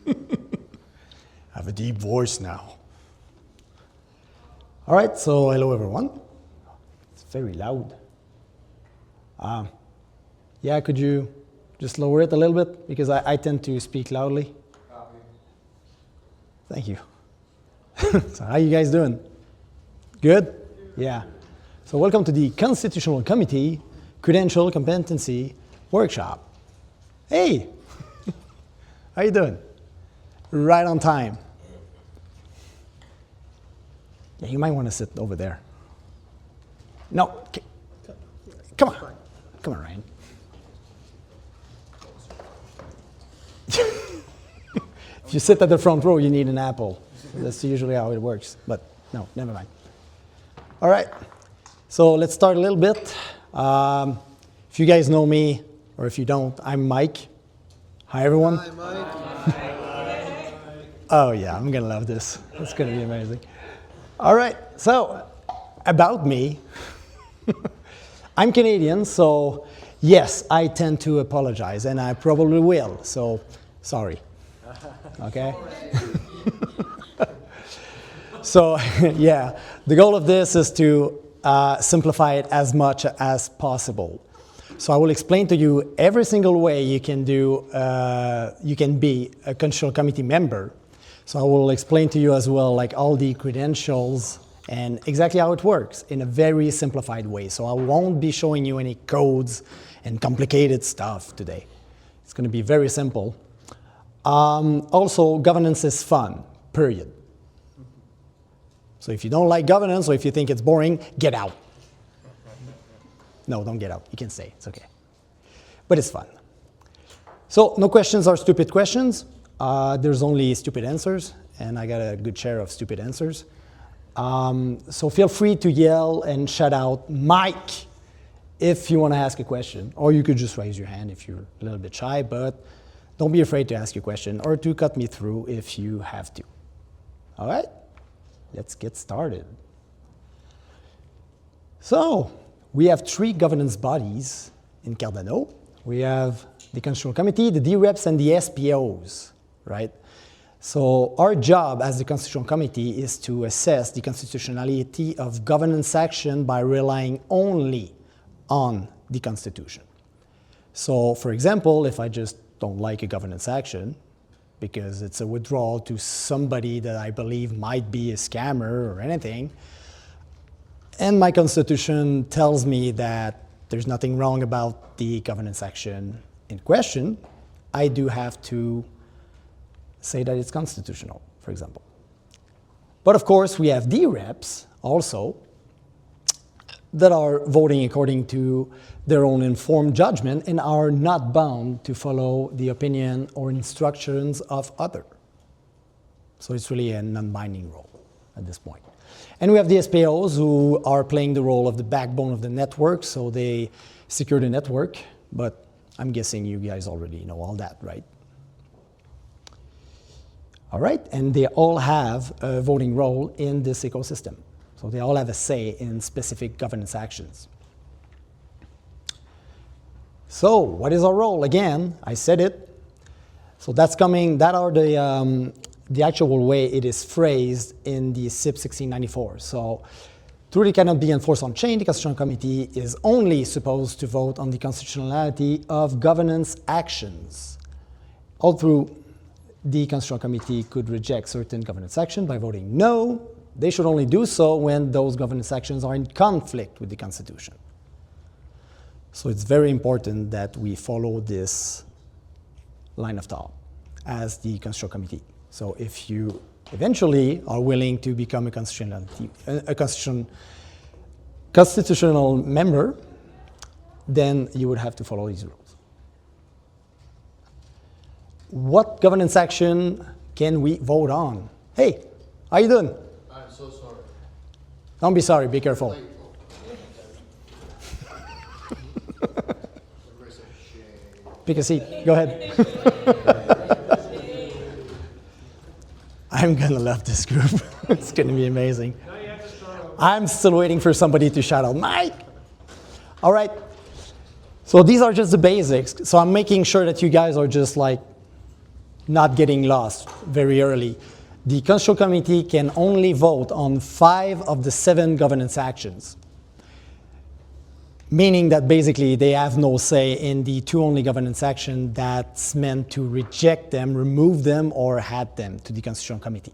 I have a deep voice now. All right, so hello everyone. It's very loud. Yeah, could you just lower it a little bit? Because I tend to speak loudly. Copy. Thank you. So how you guys doing? Good? Yeah. So welcome to the Constitutional Committee Credential Competency Workshop. Hey! How you doing? Right on time. Yeah, you might want to sit over there. No, come on. Come on, Ryan. If you sit at the front row, you need an apple. That's usually how it works, but no, never mind. All right, so let's start a little bit. If you guys know me, or if you don't, I'm Mike. Hi, everyone. Hi, Mike. Oh, yeah, I'm going to love this. It's going to be amazing. All right, so about me. I'm Canadian, so yes, I tend to apologize, and I probably will, so sorry. Okay? So, yeah, the goal of this is to simplify it as much as possible. So I will explain to you every single way you can do, you can be a Constitutional Committee member. So I will explain to you as well, like all the credentials and exactly how it works in a very simplified way. So I won't be showing you any codes and complicated stuff today. It's going to be very simple. Also, governance is fun, period. So if you don't like governance or if you think it's boring, get out. No, don't get out. You can stay. It's okay. But it's fun. So no questions are stupid questions. There's only stupid answers, and I got a good share of stupid answers. So feel free to yell and shout out Mike if you want to ask a question, or you could just raise your hand if you're a little bit shy, but don't be afraid to ask your question or to cut me through if you have to. All right, let's get started. So we have 3 governance bodies in Cardano. We have the Constitutional Committee, the DREPs, and the SPOs, right? So our job as the Constitutional Committee is to assess the constitutionality of governance action by relying only on the Constitution. So for example, if I just don't like a governance action because it's a withdrawal to somebody that I believe might be a scammer or anything, and my Constitution tells me that there's nothing wrong about the governance action in question, I do have to say that it's constitutional, for example. But of course, we have DREPs also that are voting according to their own informed judgment and are not bound to follow the opinion or instructions of others. So it's really a non-binding role at this point. And we have the SPOs who are playing the role of the backbone of the network, so they secure the network, but I'm guessing you guys already know all that, right? All right, and they all have a voting role in this ecosystem. So they all have a say in specific governance actions. So what is our role? Again, I said it. So that's coming, that are the actual way it is phrased in the SIP 1694. So truly cannot be enforced on chain. The Constitutional Committee is only supposed to vote on the constitutionality of governance actions. All through the Constitutional Committee could reject certain governance action by voting no. They should only do so when those governance actions are in conflict with the Constitution. So it's very important that we follow this line of thought as the Constitutional Committee. So if you eventually are willing to become a constitutional member, then you would have to follow these rules. What governance action can we vote on? Hey, how you doing? I'm so sorry. Don't be sorry, be careful. Pick a seat, go ahead. I'm gonna love this group. It's gonna be amazing. I'm still waiting for somebody to shout out, Mike! All right, so these are just the basics. So I'm making sure that you guys are just like not getting lost very early. The Constitutional Committee can only vote on 5 of the 7 governance actions, meaning that basically they have no say in the 2 only governance action that's meant to reject them, remove them, or add them to the Constitutional Committee.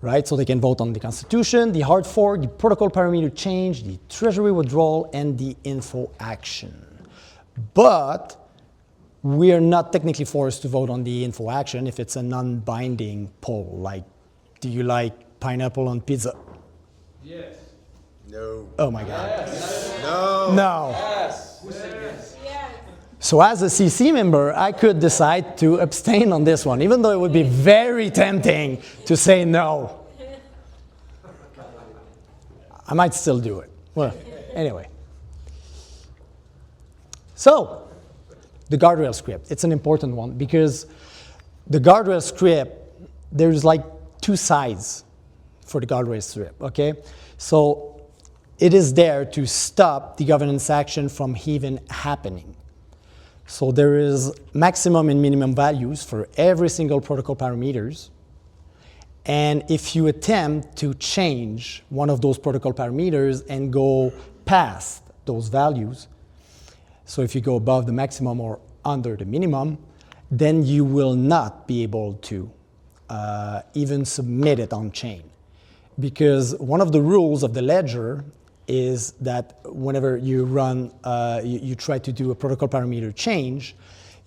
Right? So they can vote on the Constitution, the hard fork, the protocol parameter change, the Treasury withdrawal, and the info action. But we are not technically forced to vote on the info action if it's a non-binding poll, like, do you like pineapple on pizza? Yes. No. Oh my God. Yes. No. No. Yes. Who said yes? Yes. So as a CC member, I could decide to abstain on this one, even though it would be very tempting to say no. I might still do it. Well, anyway. So, the guardrail script, it's an important one because the guardrail script, there's like 2 sides for the guardrail script, okay? So it is there to stop the governance action from even happening. So there is maximum and minimum values for every single protocol parameters. And if you attempt to change one of those protocol parameters and go past those values, so if you go above the maximum or under the minimum, then you will not be able to even submit it on chain. Because one of the rules of the ledger is that whenever you run, you try to do a protocol parameter change,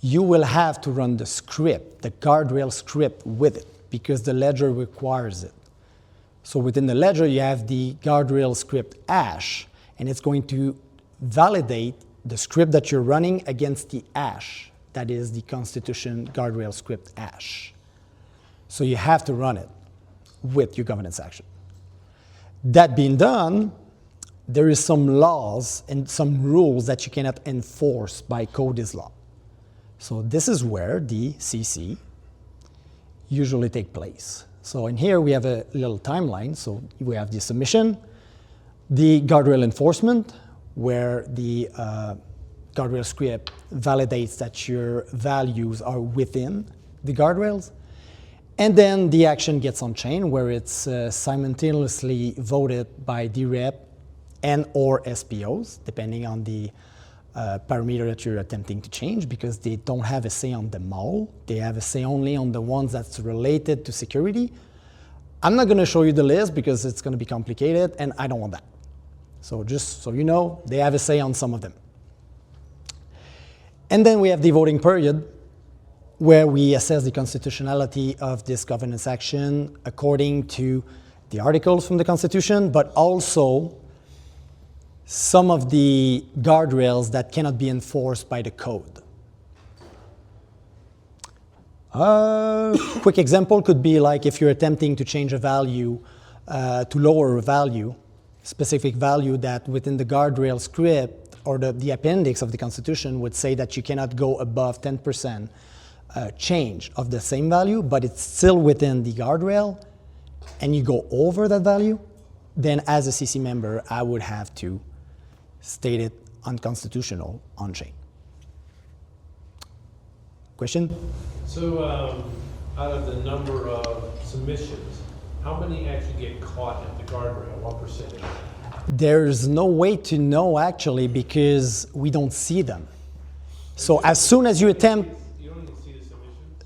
you will have to run the script, the guardrail script with it, because the ledger requires it. So within the ledger, you have the guardrail script hash, and it's going to validate the script that you're running against the hash, that is the Constitution guardrail script hash. So you have to run it with your governance action. That being done, there is some laws and some rules that you cannot enforce by code is law. So this is where the CC usually take place. So in here we have a little timeline. So we have the submission, the guardrail enforcement, where the guardrail script validates that your values are within the guardrails. And then the action gets on chain, where it's simultaneously voted by DREP and or SPOs, depending on the parameter that you're attempting to change, because they don't have a say on them all. They have a say only on the ones that's related to security. I'm not going to show you the list because it's going to be complicated, and I don't want that. So just so you know, they have a say on some of them. And then we have the voting period, where we assess the constitutionality of this governance action according to the articles from the Constitution, but also some of the guardrails that cannot be enforced by the code. Quick example could be like if you're attempting to change a value to lower a value, specific value that within the guardrail script or the appendix of the Constitution would say that you cannot go above 10% change of the same value, but it's still within the guardrail, and you go over that value, then as a CC member, I would have to state it unconstitutional on chain. Question? So out of the number of submissions, how many actually get caught at the guardrail? What percentage? There's no way to know actually because we don't see them. So as soon as you attempt, You don't even see the submissions?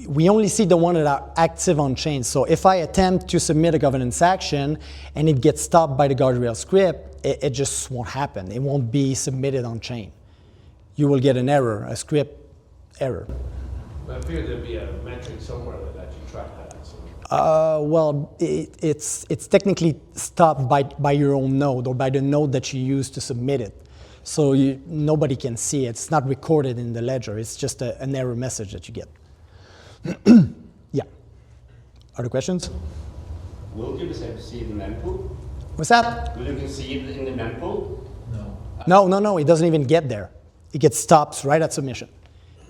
we only see the ones that are active on chain. So if I attempt to submit a governance action and it gets stopped by the guardrail script, it just won't happen. It won't be submitted on chain. You will get an error, a script error. I figured there'd be a metric somewhere that you track that. So. Well, it's technically stopped by your own node or by the node that you use to submit it. So nobody can see it. It's not recorded in the ledger. It's just an error message that you get. Yeah. Other questions? Will you see the mempool? What's that? Will you see it in the mempool? No, it doesn't even get there. It gets stopped right at submission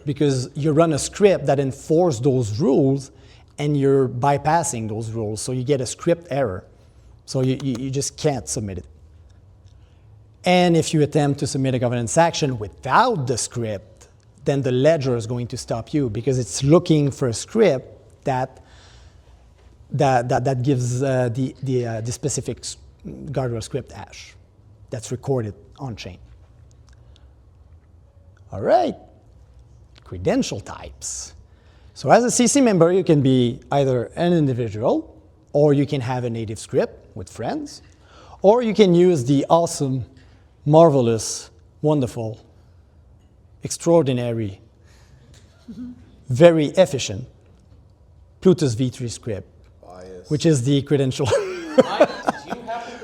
because you run a script that enforces those rules and you're bypassing those rules, so you get a script error. So you just can't submit it. And if you attempt to submit a governance action without the script, then the ledger is going to stop you because it's looking for a script that gives the specific guardrail script hash that's recorded on chain. All right, credential types. So as a CC member, you can be either an individual, or you can have a native script with friends, or you can use the awesome, marvelous, wonderful, extraordinary, very efficient Plutus V3 script, which is the credential,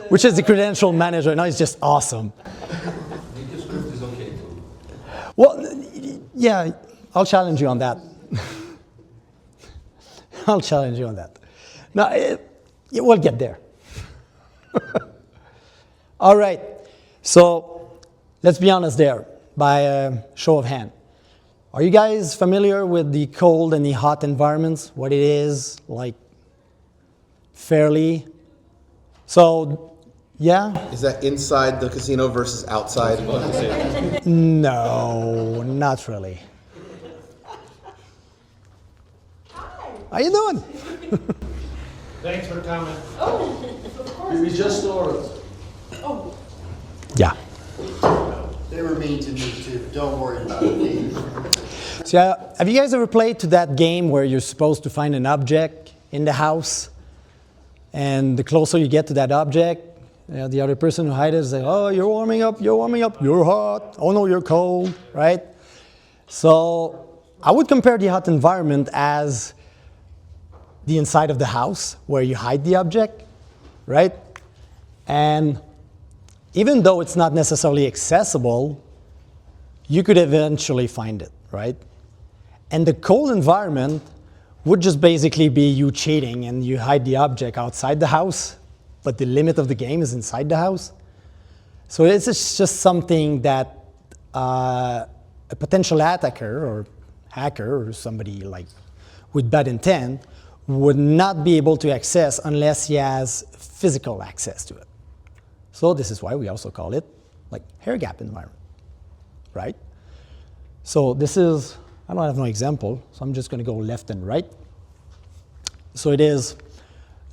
which is the credential manager. No, it's just awesome. Native script is okay too. Well, yeah, I'll challenge you on that. I'll challenge you on that. Now, we'll get there. All right, so let's be honest there, by a show of hand. Are you guys familiar with the cold and the hot environments? What it is, like, fairly? So, yeah? Is that inside the casino versus outside? No, not really. How you doing? Thanks for coming. We just saw it. Yeah. They were mean to me too. Don't worry about it. So, have you guys ever played to that game where you're supposed to find an object in the house? And the closer you get to that object, the other person who hides it is like, oh, you're warming up, you're hot, oh no, you're cold, right? So I would compare the hot environment as the inside of the house where you hide the object, right? And even though it's not necessarily accessible, you could eventually find it, right? And the cold environment would just basically be you cheating and you hide the object outside the house, but the limit of the game is inside the house. So it's just something that a potential attacker or hacker or somebody like with bad intent would not be able to access unless he has physical access to it. So this is why we also call it like hair gap environment, right? So this is, I don't have no example, so I'm just going to go left and right. So it is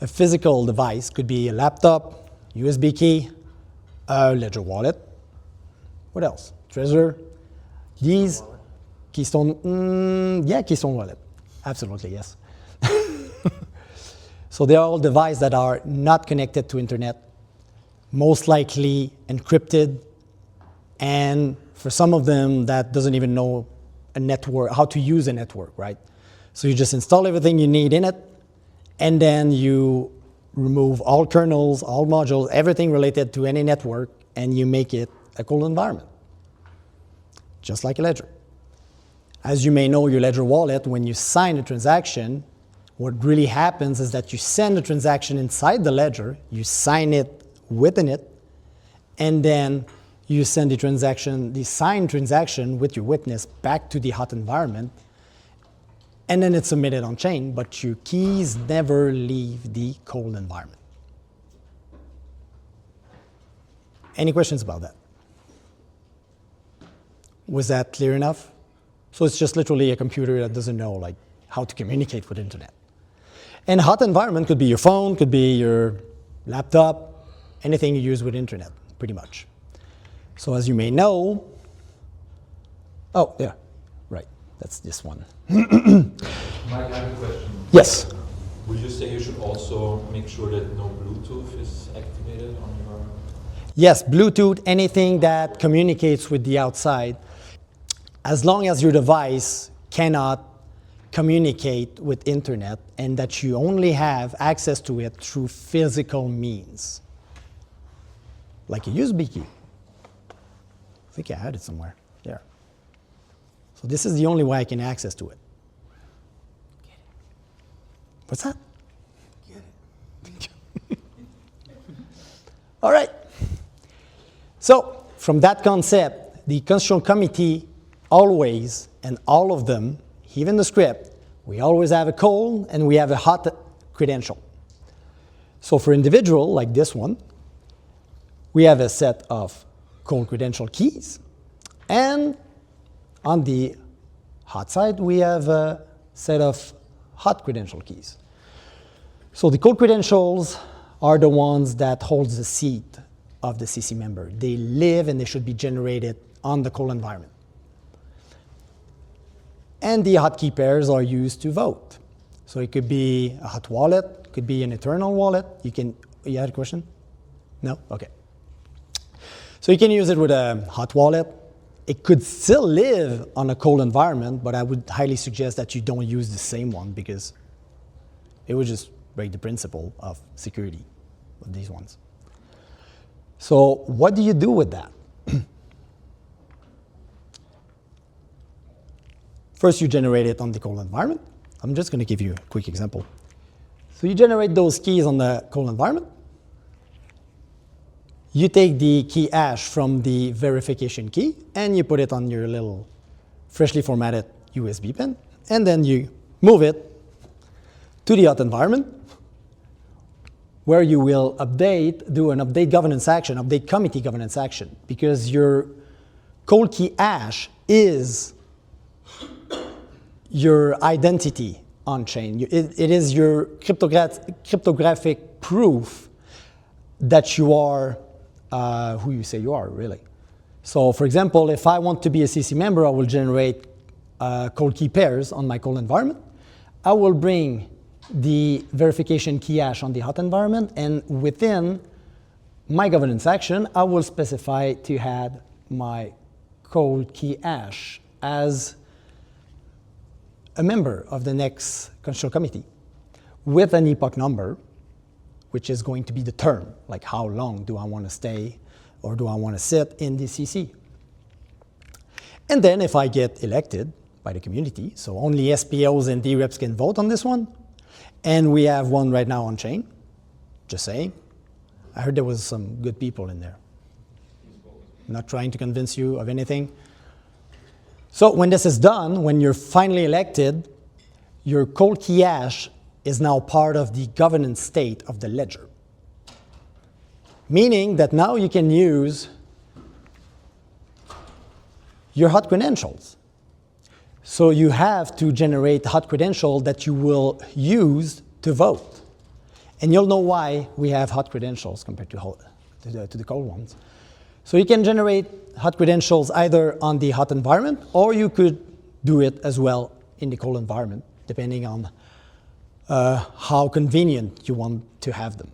a physical device, could be a laptop, USB key, a ledger wallet. What else? Trezor. These Keystone, yeah, Keystone wallet. Absolutely, yes. So they are all devices that are not connected to internet, most likely encrypted, and for some of them that doesn't even know a network, how to use a network, right? So you just install everything you need in it, and then you remove all kernels, all modules, everything related to any network, and you make it a cold environment, just like a ledger. As you may know, your ledger wallet, when you sign a transaction, what really happens is that you send the transaction inside the ledger, you sign it within it, and then you send the signed transaction with your witness back to the hot environment, and then it's submitted on chain, but your keys never leave the cold environment. Any questions about that? Was that clear enough? So it's just literally a computer that doesn't know like how to communicate with the internet. And hot environment could be your phone, could be your laptop, anything you use with internet, pretty much. So as you may know, oh, yeah, right, that's this one. Mike, I have a question. Yes. Would you say you should also make sure that no Bluetooth is activated on your... Yes, Bluetooth, anything that communicates with the outside, as long as your device cannot communicate with internet and that you only have access to it through physical means, like a USB key. I think I had it somewhere there. So this is the only way I can access to it. Get it. What's that? Get it. All right. So from that concept, the Constitutional Committee always, and all of them, even the script, we always have a cold and we have a hot credential. So for individual, like this one, we have a set of cold credential keys, and on the hot side, we have a set of hot credential keys. So the cold credentials are the ones that holds the seat of the CC member. They live and they should be generated on the cold environment. And the hot key pairs are used to vote. So it could be a hot wallet, it could be an eternal wallet. You had a question? No? Okay. So you can use it with a hot wallet. It could still live on a cold environment, but I would highly suggest that you don't use the same one because it would just break the principle of security of these ones. So what do you do with that? First, you generate it on the cold environment. I'm just going to give you a quick example. So you generate those keys on the cold environment. You take the key hash from the verification key, and you put it on your little freshly formatted USB pen, and then you move it to the hot environment, where you will do an update governance action, update committee governance action, because your cold key hash is your identity on chain. It is your cryptographic proof that you are who you say you are, really. So, for example, if I want to be a CC member, I will generate cold key pairs on my cold environment. I will bring the verification key hash on the hot environment, and within my governance action, I will specify to add my cold key hash as a member of the next constitutional committee with an epoch number, which is going to be the term, like how long do I want to stay or do I want to sit in the CC. And then if I get elected by the community, so only SPOs and DREPs can vote on this one, and we have one right now on chain, just saying. I heard there was some good people in there. Not trying to convince you of anything. So when this is done, when you're finally elected, your cold key hash is now part of the governance state of the ledger. Meaning that now you can use your hot credentials. So you have to generate hot credential that you will use to vote. And you'll know why we have hot credentials compared to the cold ones. So you can generate hot credentials either on the hot environment, or you could do it as well in the cold environment, depending on how convenient you want to have them.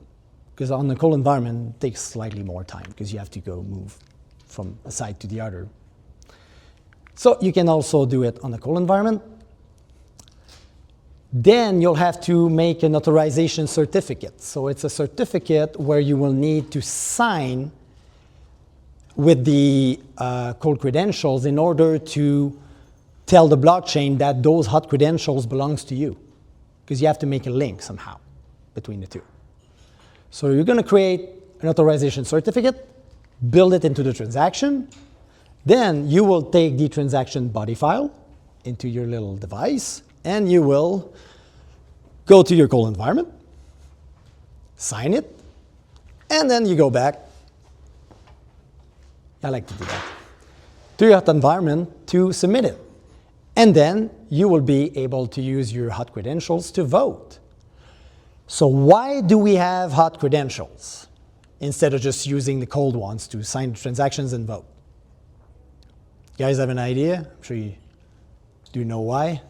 Because on the cold environment, it takes slightly more time because you have to go move from a side to the other. So you can also do it on the cold environment. Then you'll have to make an authorization certificate. So it's a certificate where you will need to sign with the cold credentials in order to tell the blockchain that those hot credentials belongs to you. Because you have to make a link somehow between the two. So you're going to create an authorization certificate, build it into the transaction. Then you will take the transaction body file into your little device, and you will go to your cold environment, sign it, and then you go back. I like to do that. To your hot environment to submit it. And then you will be able to use your hot credentials to vote. So why do we have hot credentials instead of just using the cold ones to sign transactions and vote? You guys have an idea? I'm sure you do know why.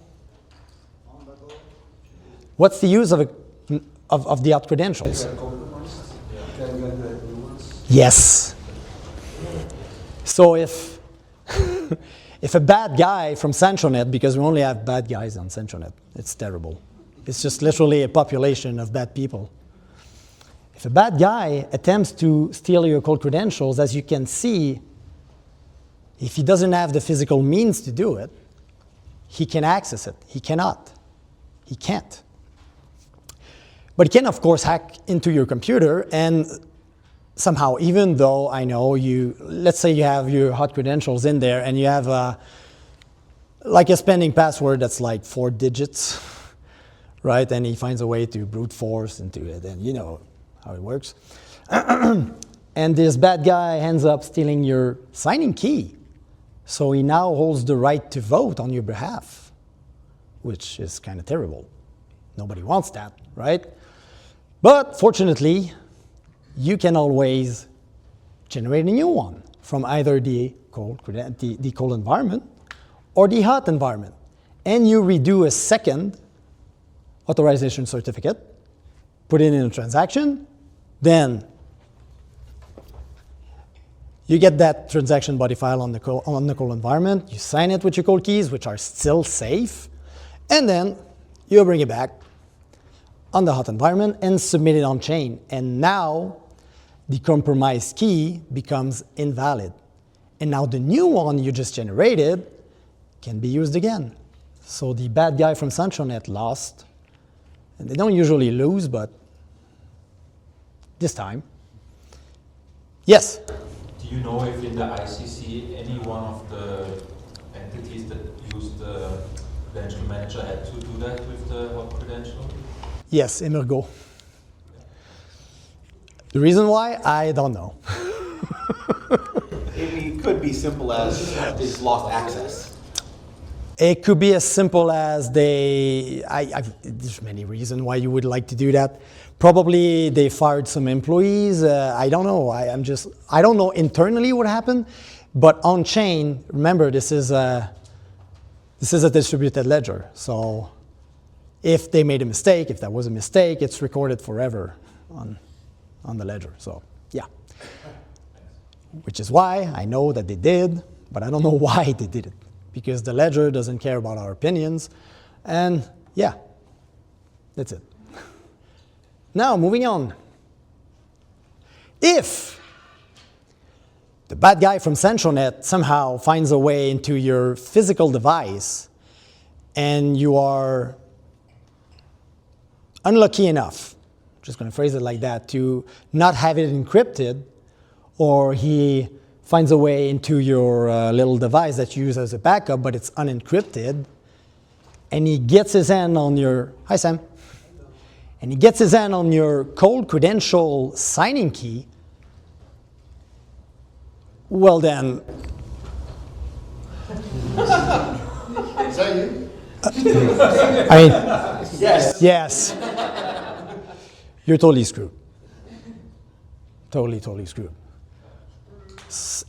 What's the use of the hot credentials? Yes. So if a bad guy from SanchoNet, because we only have bad guys on SanchoNet, it's terrible. It's just literally a population of bad people. If a bad guy attempts to steal your cold credentials, as you can see, if he doesn't have the physical means to do it, he can access it. He cannot. He can't. But he can, of course, hack into your computer and somehow, even though I know let's say you have your hot credentials in there and you have like a spending password that's like 4 digits, right? And he finds a way to brute force into it, and you know how it works. And this bad guy ends up stealing your signing key. So he now holds the right to vote on your behalf, which is kind of terrible. Nobody wants that, right? But fortunately, you can always generate a new one from either the cold environment or the hot environment. And you redo a second authorization certificate, put it in a transaction, then you get that transaction body file on the cold environment, you sign it with your cold keys, which are still safe, and then you bring it back on the hot environment and submit it on chain. And now the compromised key becomes invalid. And now the new one you just generated can be used again. So the bad guy from SanchoNet lost. And they don't usually lose, but this time. Yes? Do you know if in the ICC any one of the entities that used the credential manager had to do that with the hot credential? Yes, Emergo. The reason why, I don't know. It could be simple as it's lost access. It could be as simple as there's many reasons why you would like to do that. Probably they fired some employees. I don't know. I don't know internally what happened, but on chain, remember this is a distributed ledger. So if they made a mistake, if that was a mistake, it's recorded forever on the ledger. So yeah, which is why I know that they did, but I don't know why they did it. Because the ledger doesn't care about our opinions. And yeah, that's it. Now, moving on. If the bad guy from SanchoNet somehow finds a way into your physical device and you are unlucky enough, just going to phrase it like that, to not have it encrypted, or he finds a way into your little device that you use as a backup, but it's unencrypted, and he gets his hand on your, hi Sam, and he gets his hand on your cold credential signing key, well then. Is that you? I mean, yes. You're totally screwed. Totally screwed.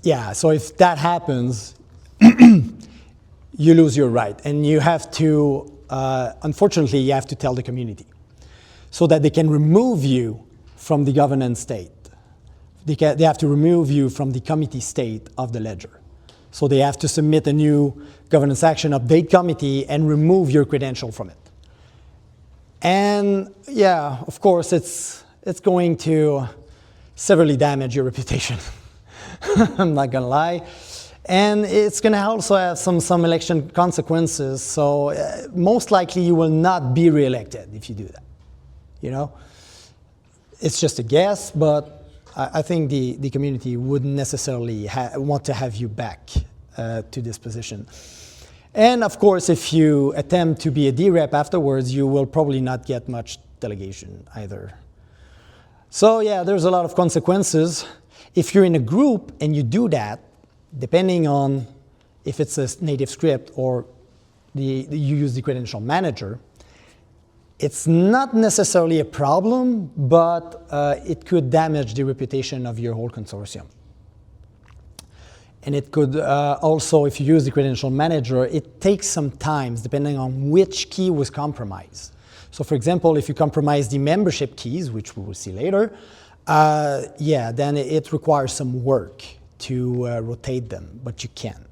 Yeah, so if that happens, you lose your right. And you have to, unfortunately, you have to tell the community so that they can remove you from the governance state. They have to remove you from the committee state of the ledger. So they have to submit a new governance action update committee and remove your credential from it. And yeah, of course, it's going to severely damage your reputation. I'm not gonna lie. And it's gonna also have some election consequences. So most likely you will not be reelected if you do that. You know, it's just a guess, but I think the community wouldn't necessarily want to have you back to this position. And of course, if you attempt to be a D-rep afterwards, you will probably not get much delegation either. So yeah, there's a lot of consequences. If you're in a group and you do that, depending on if it's a native script or you use the credential manager, it's not necessarily a problem, but it could damage the reputation of your whole consortium. And it could also, if you use the credential manager, it takes some time, depending on which key was compromised. So for example, if you compromise the membership keys, which we will see later, yeah, then it requires some work to rotate them, but you can.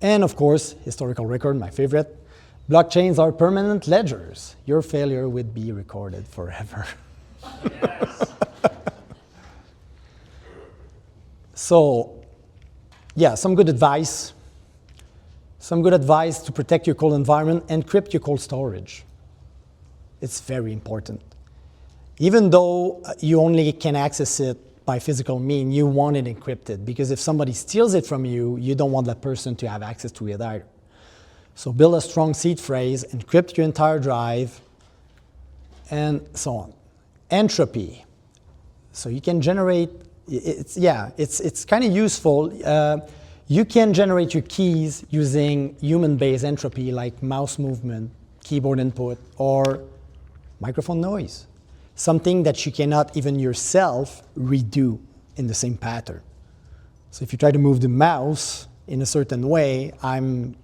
And of course, historical record, my favorite. Blockchains are permanent ledgers. Your failure would be recorded forever. Yes. So, yeah, some good advice. Some good advice to protect your cold environment. Encrypt your cold storage. It's very important. Even though you only can access it by physical means, you want it encrypted, because if somebody steals it from you, you don't want that person to have access to it either. So build a strong seed phrase, encrypt your entire drive, and so on. Entropy. So you can generate, it's kind of useful. You can generate your keys using human-based entropy like mouse movement, keyboard input, or microphone noise, something that you cannot even yourself redo in the same pattern. So if you try to move the mouse in a certain way, I'm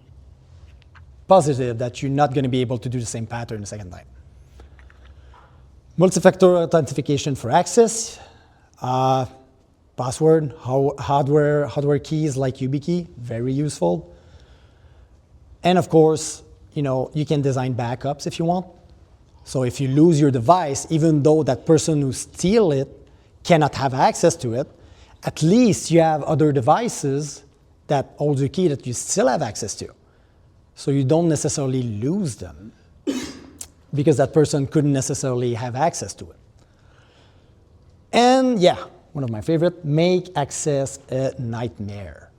positive that you're not going to be able to do the same pattern the second time. Multi-factor authentication for access, password, hardware keys like YubiKey, very useful. And of course, you can design backups if you want. So if you lose your device, even though that person who steal it cannot have access to it, at least you have other devices that hold your key that you still have access to. So you don't necessarily lose them because that person couldn't necessarily have access to it. And yeah, one of my favorite, make access a nightmare.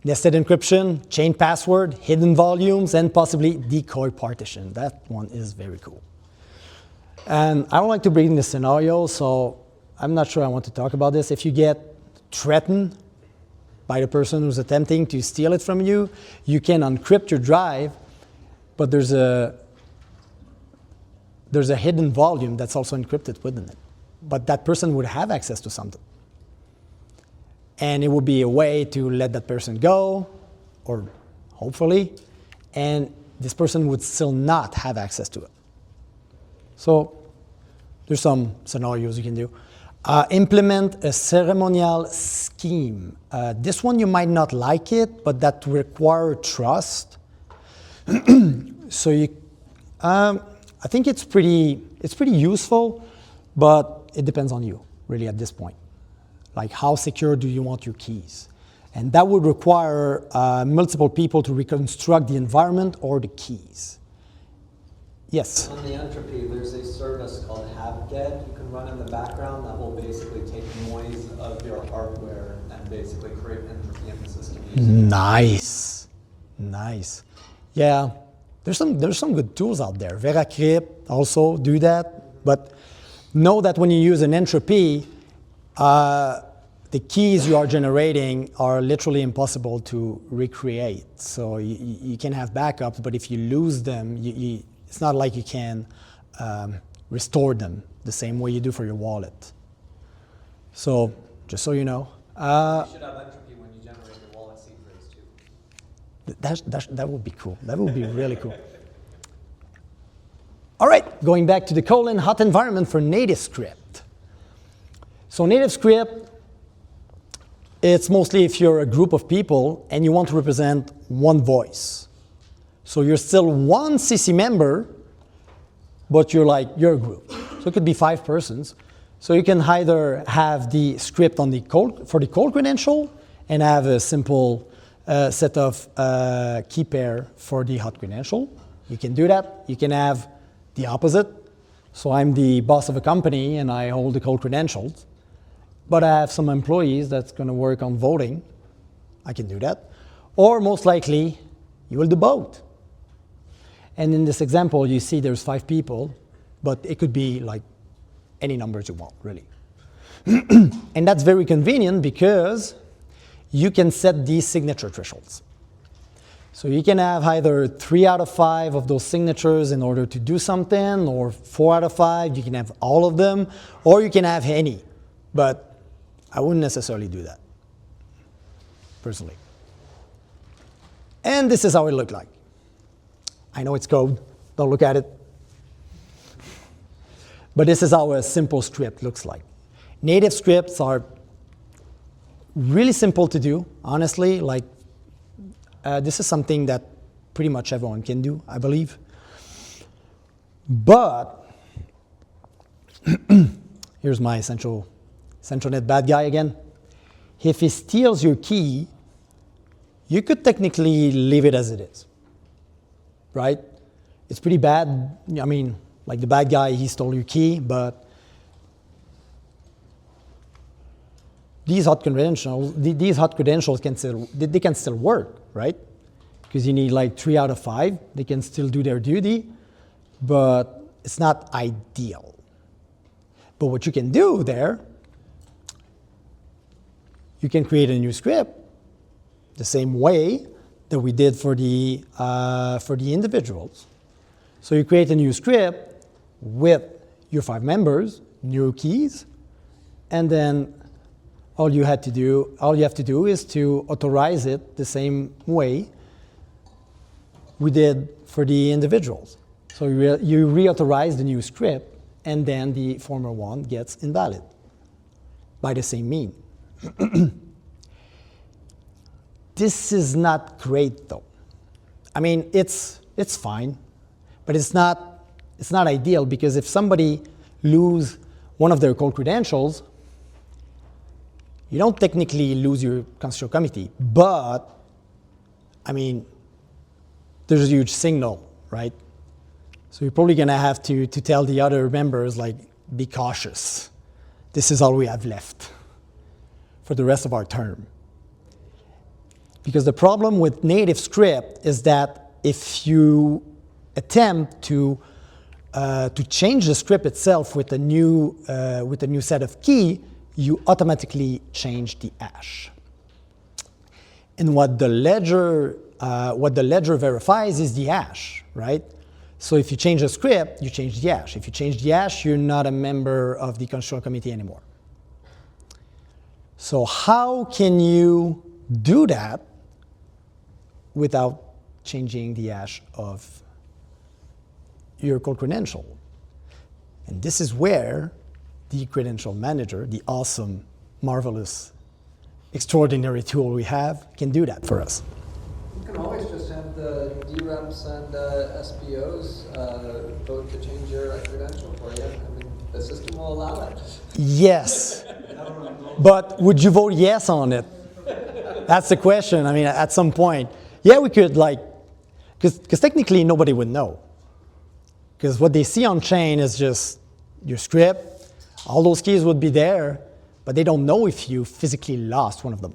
Nested encryption, chain password, hidden volumes, and possibly decoy partition. That one is very cool. And I don't like to bring the scenario, so I'm not sure I want to talk about this. If you get threatened by the person who's attempting to steal it from you, you can encrypt your drive, but there's a hidden volume that's also encrypted within it. But that person would have access to something. And it would be a way to let that person go, or hopefully, and this person would still not have access to it. So there's some scenarios you can do. Implement a ceremonial scheme. This one you might not like it, but that require trust. So I think it's pretty useful, but it depends on you, really, at this point. Like, how secure do you want your keys? And that would require multiple people to reconstruct the environment or the keys. Yes? On the entropy, there's a service called HabGet you can run in the background that will basically take noise of your hardware and basically create entropy in the system. Nice. Yeah, there's some good tools out there. VeraCrypt also do that, but know that when you use an entropy, the keys you are generating are literally impossible to recreate. So you can have backups, but if you lose them, it's not like you can restore them the same way you do for your wallet. So just so you know. You should have entropy when you generate your wallet seed phrase too. That would be cool. That would be really cool. All right, going back to the colon hot environment for native script. So native script, it's mostly if you're a group of people and you want to represent one voice. So you're still one CC member, but you're a group. So it could be 5 persons. So you can either have the script on for the cold credential and have a simple set of key pair for the hot credential. You can do that. You can have the opposite. So I'm the boss of a company and I hold the cold credentials, but I have some employees that's going to work on voting. I can do that. Or most likely, you will do both. And in this example, you see there's 5 people, but it could be like any numbers you want, really. And that's very convenient because you can set these signature thresholds. So you can have either 3 out of 5 of those signatures in order to do something, or 4 out of 5. You can have all of them, or you can have any. But I wouldn't necessarily do that, personally. And this is how it looked like. I know it's code. Don't look at it. But this is how a simple script looks like. Native scripts are really simple to do, honestly. This is something that pretty much everyone can do, I believe. But here's my SanchoNet bad guy again. If he steals your key, you could technically leave it as it is, right? It's pretty bad. I mean, like the bad guy, he stole your key, but these hot credentials can still work, right? Because you need like 3 out of 5. They can still do their duty, but it's not ideal. But what you can do there, you can create a new script the same way that we did for the individuals. So you create a new script with your 5 members, new keys, and then all you have to do is to authorize it the same way we did for the individuals. So you reauthorize the new script, and then the former one gets invalid by the same mean. This is not great, though. I mean, it's fine, but it's not ideal, because if somebody lose one of their cold credentials, you don't technically lose your constitutional committee, but I mean, there's a huge signal, right? So you're probably going to have to tell the other members, like, be cautious. This is all we have left for the rest of our term. Because the problem with native script is that if you attempt to change the script itself with a new set of key, you automatically change the hash. And what the ledger verifies is the hash, right? So if you change the script, you change the hash. If you change the hash, you're not a member of the constitutional committee anymore. So how can you do that without changing the hash of your cold credential? And this is where the Credential Manager, the awesome, marvelous, extraordinary tool we have, can do that for us. You can always just have the DREPs and SPOs vote to change your credential for you. I mean, the system will allow it. Yes, but would you vote yes on it? That's the question. I mean, at some point, yeah, we could, like, because technically nobody would know. Because what they see on chain is just your script. All those keys would be there, but they don't know if you physically lost one of them.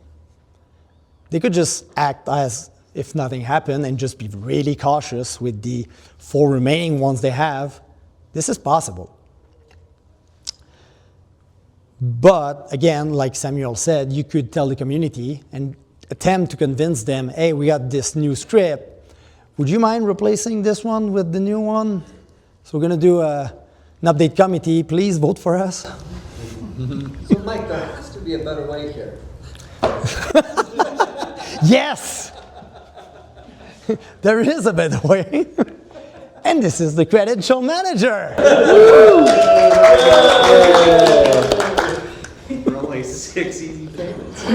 They could just act as if nothing happened and just be really cautious with the 4 remaining ones they have. This is possible. But again, like Samuel said, you could tell the community and attempt to convince them, hey, we got this new script. Would you mind replacing this one with the new one? So we're going to do an update committee. Please vote for us. So Mike, there has to be a better way here. Yes! There is a better way. And this is the Credential Manager. For only 6 easy payments.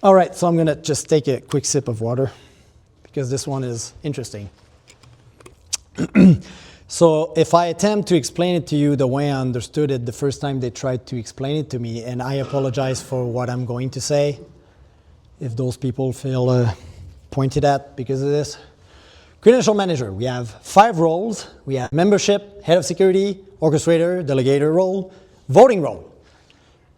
All right, so I'm going to just take a quick sip of water because this one is interesting. So if I attempt to explain it to you the way I understood it the first time they tried to explain it to me, and I apologize for what I'm going to say, if those people feel pointed at because of this. Credential Manager, we have 5 roles. We have membership, head of security, orchestrator, delegator role, voting role.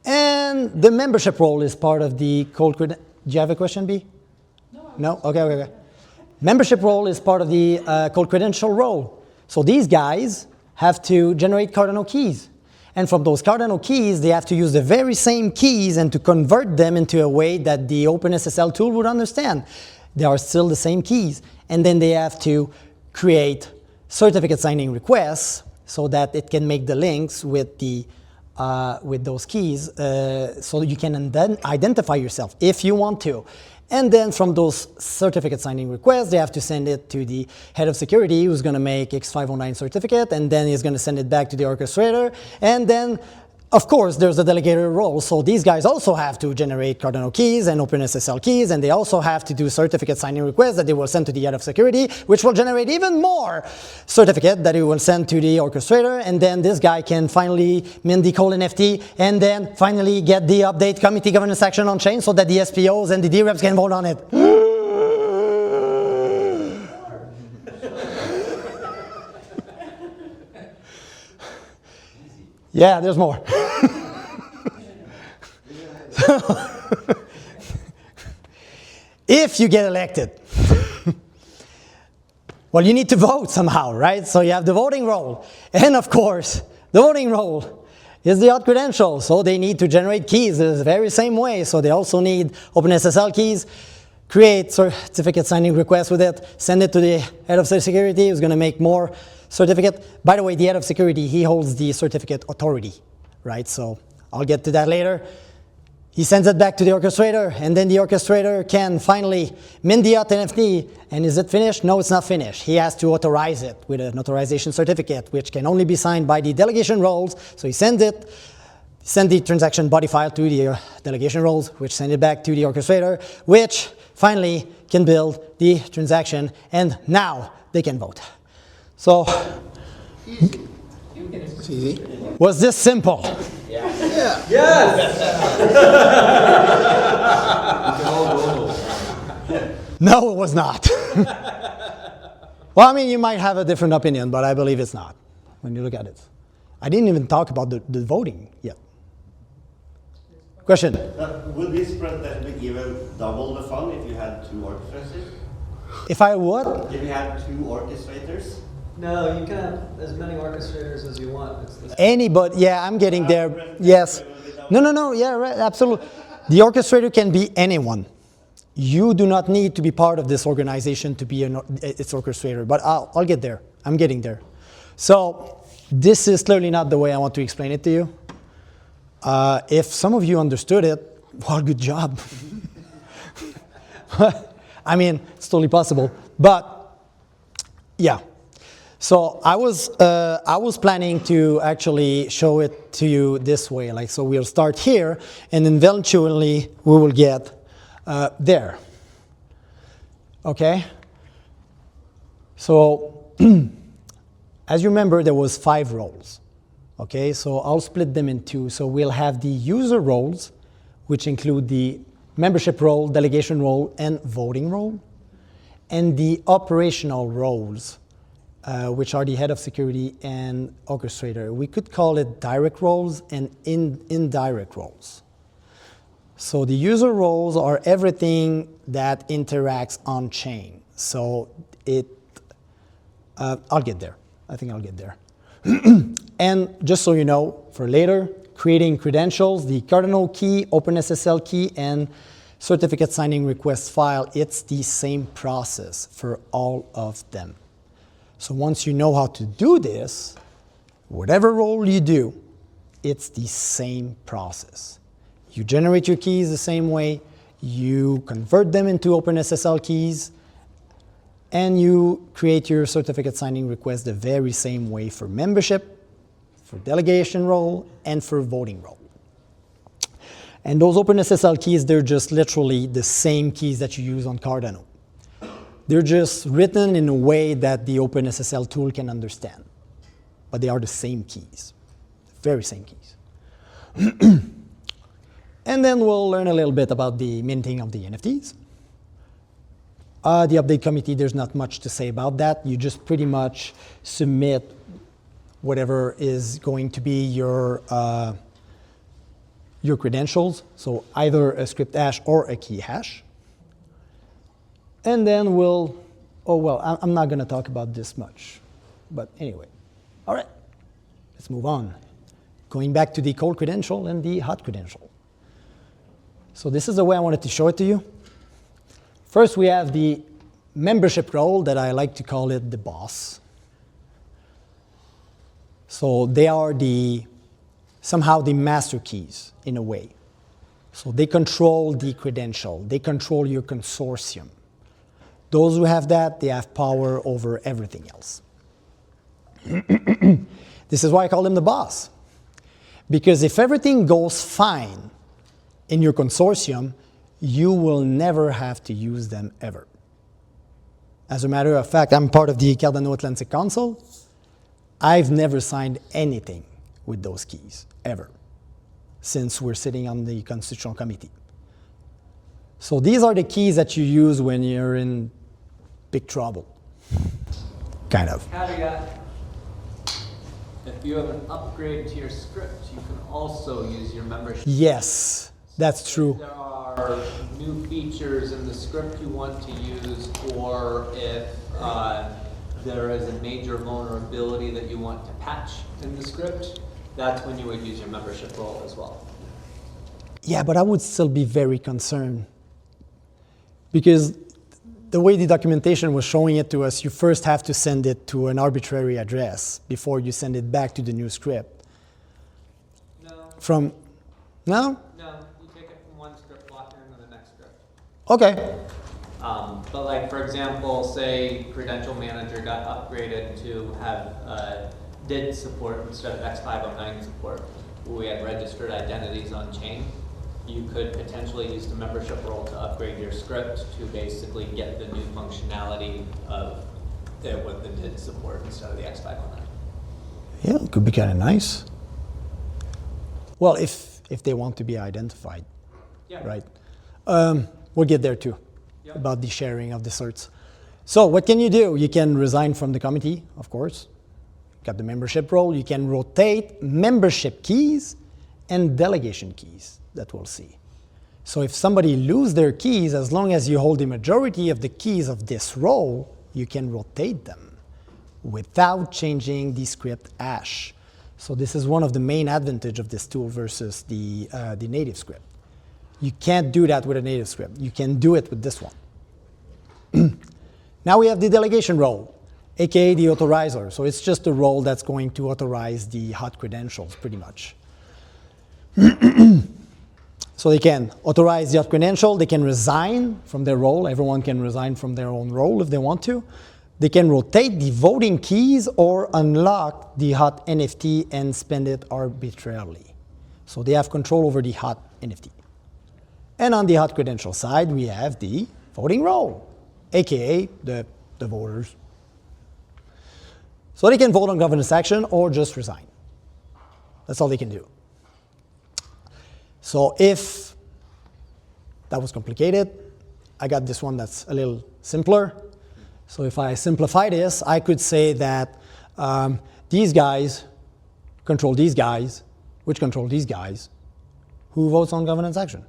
And the membership role is part of the cold credential. Do you have a question, B? No? Okay. Membership role is part of the cold credential role. So these guys have to generate Cardano keys. And from those Cardano keys, they have to use the very same keys and to convert them into a way that the OpenSSL tool would understand. They are still the same keys. And then they have to create certificate signing requests so that it can make the links with those keys so that you can then identify yourself if you want to. And then from those certificate signing requests, they have to send it to the head of security who's going to make X509 certificate, and then he's going to send it back to the orchestrator. And then, of course, there's the delegator role. So these guys also have to generate Cardano keys and OpenSSL keys, and they also have to do certificate signing requests that they will send to the head of security, which will generate even more certificate that he will send to the orchestrator. And then this guy can finally mint the cold NFT and then finally get the update committee governance action on chain so that the SPOs and the DREPs can vote on it. Yeah, there's more. If you get elected, well, you need to vote somehow, right? So you have the voting role. And of course, the voting role is the hot credential. So they need to generate keys the very same way. So they also need OpenSSL keys, create certificate signing requests with it, send it to the head of security who's going to make more certificate. By the way, the head of security, he holds the certificate authority, right? So I'll get to that later. He sends it back to the orchestrator, and then the orchestrator can finally mint the hot NFT. And is it finished? No, it's not finished. He has to authorize it with an authorization certificate, which can only be signed by the delegation roles. So he sends it, send the transaction body file to the delegation roles, which send it back to the orchestrator, which finally can build the transaction, and now they can vote. So, It's easy. was this simple? No, it was not. Well, I mean, you might have a different opinion, but I believe it's not when you look at it. I didn't even talk about the voting yet. Question? Would this presentation give double the fun if you had two orchestrators? If I would? If you had two orchestrators? No, you can have as many orchestrators as you want. It's the Anybody, yeah, I'm getting there. Yes. No, yeah, right, absolutely. The orchestrator can be anyone. You do not need to be part of this organization to be its orchestrator, but I'll get there. I'm getting there. So this is clearly not the way I want to explain it to you. If some of you understood it, well, good job. I mean, it's totally possible. But yeah. So I was planning to actually show it to you this way. Like, so we'll start here, and then eventually we will get there. Okay? So as you remember, there was 5 roles. Okay, so I'll split them in 2. So we'll have the user roles, which include the membership role, delegation role, and voting role, and the operational roles, which are the head of security and orchestrator. We could call it direct roles and indirect roles. So the user roles are everything that interacts on chain. So I'll get there. I think I'll get there. And just so you know, for later, creating credentials, the Cardano key, OpenSSL key, and certificate signing request file, it's the same process for all of them. So once you know how to do this, whatever role you do, it's the same process. You generate your keys the same way, you convert them into OpenSSL keys, and you create your certificate signing request the very same way for membership, for delegation role, and for voting role. And those OpenSSL keys, they're just literally the same keys that you use on Cardano. They're just written in a way that the OpenSSL tool can understand. But they are the same keys, very same keys. And then we'll learn a little bit about the minting of the NFTs. The update committee, there's not much to say about that. You just pretty much submit whatever is going to be your credentials, so either a script hash or a key hash. And then I'm not going to talk about this much. But anyway, all right, let's move on. Going back to the cold credential and the hot credential. So this is the way I wanted to show it to you. First, we have the membership role that I like to call it the boss. So they are somehow the master keys in a way. So they control the credential. They control your consortium. Those who have that, they have power over everything else. This is why I call them the boss. Because if everything goes fine in your consortium, you will never have to use them ever. As a matter of fact, I'm part of the Cardano Atlantic Council. I've never signed anything with those keys, ever, since we're sitting on the Constitutional Committee. So these are the keys that you use when you're in big trouble, kind of. caveat. If you have an upgrade to your script, you can also use your membership. Yes, that's true. If there are new features in the script you want to use, or if there is a major vulnerability that you want to patch in the script, that's when you would use your membership role as well. Yeah, but I would still be very concerned because the way the documentation was showing it to us, you first have to send it to an arbitrary address before you send it back to the new script. No. No? No, you take it from one script block into the next script. Okay. But like, for example, say Credential Manager got upgraded to have DID support instead of X509 support. We had registered identities on chain. You could potentially use the membership role to upgrade your script to basically get the new functionality of with the DID support instead of the X509. Yeah, it could be kind of nice. Well, if they want to be identified, Yeah. right? We'll get there too, Yep. about the sharing of the certs. So what can you do? You can resign from the committee, of course. Got the membership role. You can rotate membership keys and delegation keys that we'll see. So if somebody loses their keys, as long as you hold the majority of the keys of this role, you can rotate them without changing the script hash. So this is one of the main advantages of this tool versus the native script. You can't do that with a native script. You can do it with this one. Now we have the delegation role, aka the authorizer. So it's just a role that's going to authorize the hot credentials, pretty much. So they can authorize the hot credential. They can resign from their role. Everyone can resign from their own role if they want to. They can rotate the voting keys or unlock the hot NFT and spend it arbitrarily. So they have control over the hot NFT. And on the hot credential side, we have the voting role, aka the voters. So they can vote on governance action or just resign. That's all they can do. So if that was complicated, I got this one that's a little simpler. So if I simplify this, I could say that these guys control these guys, which control these guys, who votes on governance action.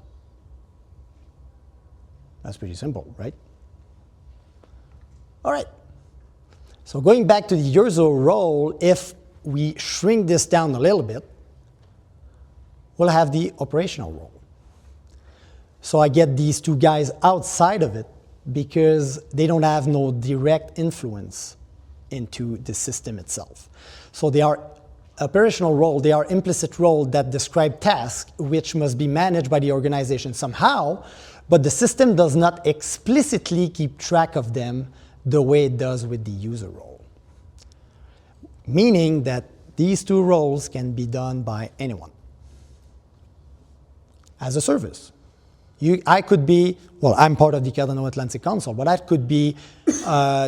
That's pretty simple, right? All right. So going back to the user role, if we shrink this down a little bit, we'll have the operational role. So I get these two guys outside of it because they don't have no direct influence into the system itself. So they are operational role, they are implicit role that describe tasks which must be managed by the organization somehow, but the system does not explicitly keep track of them the way it does with the user role. Meaning that these two roles can be done by anyone as a service. I could be, well, I'm part of the Cardano Atlantic Council, but I could be the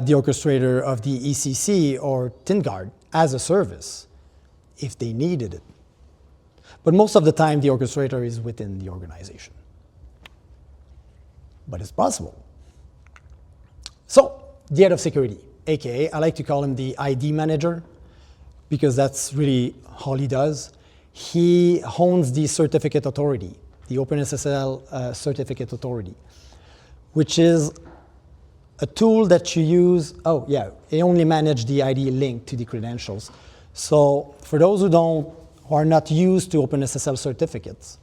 orchestrator of the ECC or TinGuard as a service if they needed it. But most of the time, the orchestrator is within the organization. But it's possible. So, the head of security, aka I like to call him the ID manager, because that's really all he does. He owns the certificate authority, the OpenSSL certificate authority, which is a tool that you use. Oh yeah, they only manage the ID link to the credentials. So for those who are not used to OpenSSL certificates,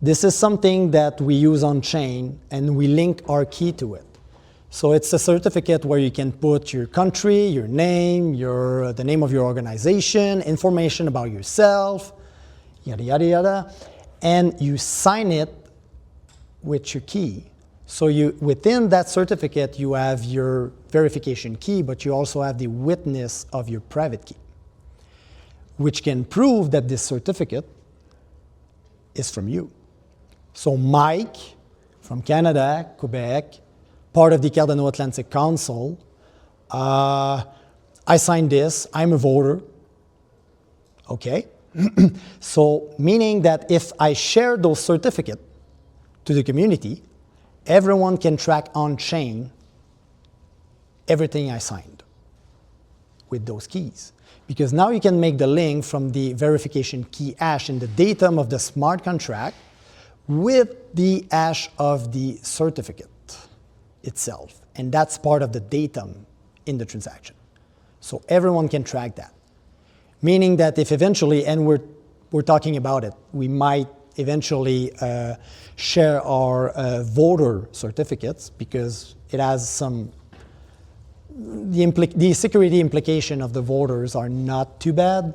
this is something that we use on chain and we link our key to it. So it's a certificate where you can put your country, your name, the name of your organization, information about yourself, yada, yada, yada, and you sign it with your key. So within that certificate, you have your verification key, but you also have the witness of your private key, which can prove that this certificate is from you. So Mike from Canada, Quebec, part of the Cardano Atlantic Council, I signed this, I'm a voter. Okay. So meaning that if I share those certificates to the community, everyone can track on-chain everything I signed with those keys. Because now you can make the link from the verification key hash in the datum of the smart contract with the hash of the certificate itself. And that's part of the datum in the transaction. So everyone can track that. Meaning that if eventually, and we're talking about it, we might eventually share our voter certificates because it has some, the security implication of the voters are not too bad,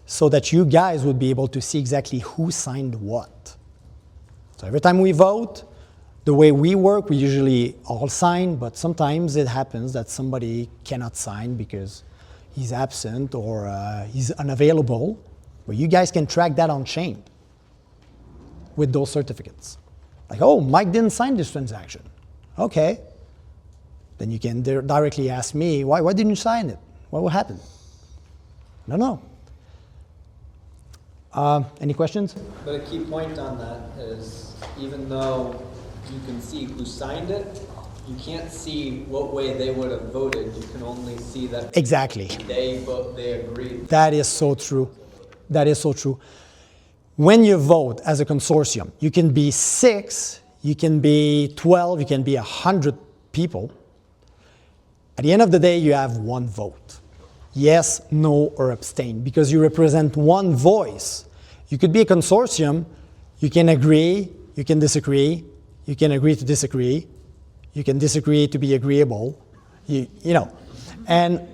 so that you guys would be able to see exactly who signed what. So every time we vote, the way we work, we usually all sign, but sometimes it happens that somebody cannot sign because he's absent or he's unavailable. But you guys can track that on chain with those certificates. Like, oh, Mike didn't sign this transaction. Okay. Then you can directly ask me, why didn't you sign it? What happened? I don't know. Any questions? But a key point on that is, even though you can see who signed it, you can't see what way they would have voted. You can only see that Exactly. they agreed. That is so true. That is so true. When you vote as a consortium, you can be 6, you can be 12, you can be 100 people. At the end of the day, you have one vote. Yes, no, or abstain, because you represent one voice. You could be a consortium, you can agree, you can disagree, you can agree to disagree, you can disagree to be agreeable, you know. And,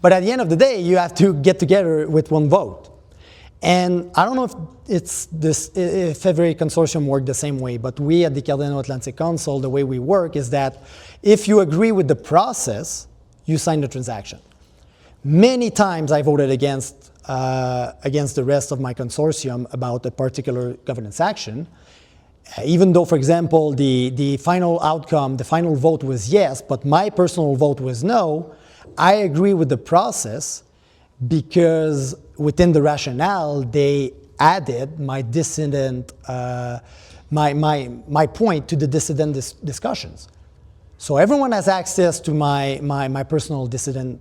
but at the end of the day, you have to get together with one vote. And I don't know if every consortium work the same way, but we at the Cardano Atlantic Council, the way we work is that if you agree with the process, you sign the transaction. Many times I voted against the rest of my consortium about a particular governance action, even though, for example, the final outcome, the final vote was yes, but my personal vote was no. I agree with the process because within the rationale, they added my dissident, my point to the dissident discussions. So everyone has access to my personal dissident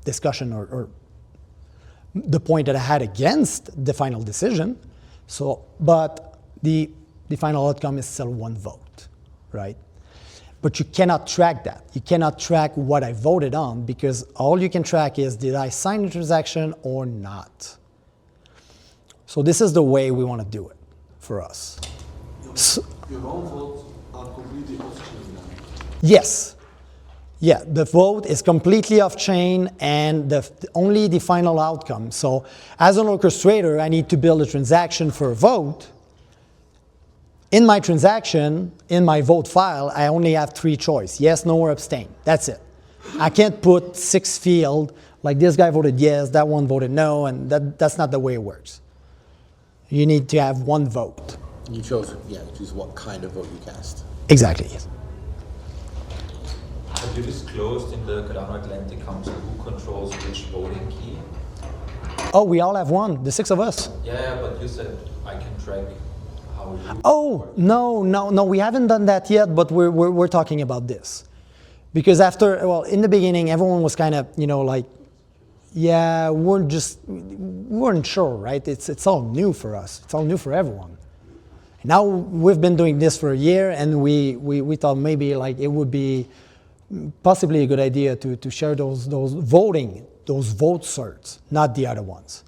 discussion or the point that I had against the final decision. So, but the final outcome is still one vote, right? But you cannot track that. You cannot track what I voted on because all you can track is did I sign the transaction or not. So this is the way we want to do it for us. Your own votes are completely off-chain now. Yes. Yeah, the vote is completely off-chain and only the final outcome. So as an orchestrator, I need to build a transaction for a vote. In my transaction, in my vote file, I only have 3 choices, yes, no, or abstain. That's it. I can't put 6 fields, like this guy voted yes, that one voted no, and that's not the way it works. You need to have one vote. You chose what kind of vote you cast. Exactly, yes. Have you disclosed in the Cardano Atlantic Council who controls which voting key? Oh, we all have one, the 6 of us. Yeah, but you said I can track how you... Oh, no, we haven't done that yet, but we're talking about this. Because in the beginning, everyone was kind of, like, yeah, we weren't sure, right? It's all new for us. It's all new for everyone. Now we've been doing this for a year, and we thought maybe like it would be possibly a good idea to share those vote certs, not the other ones,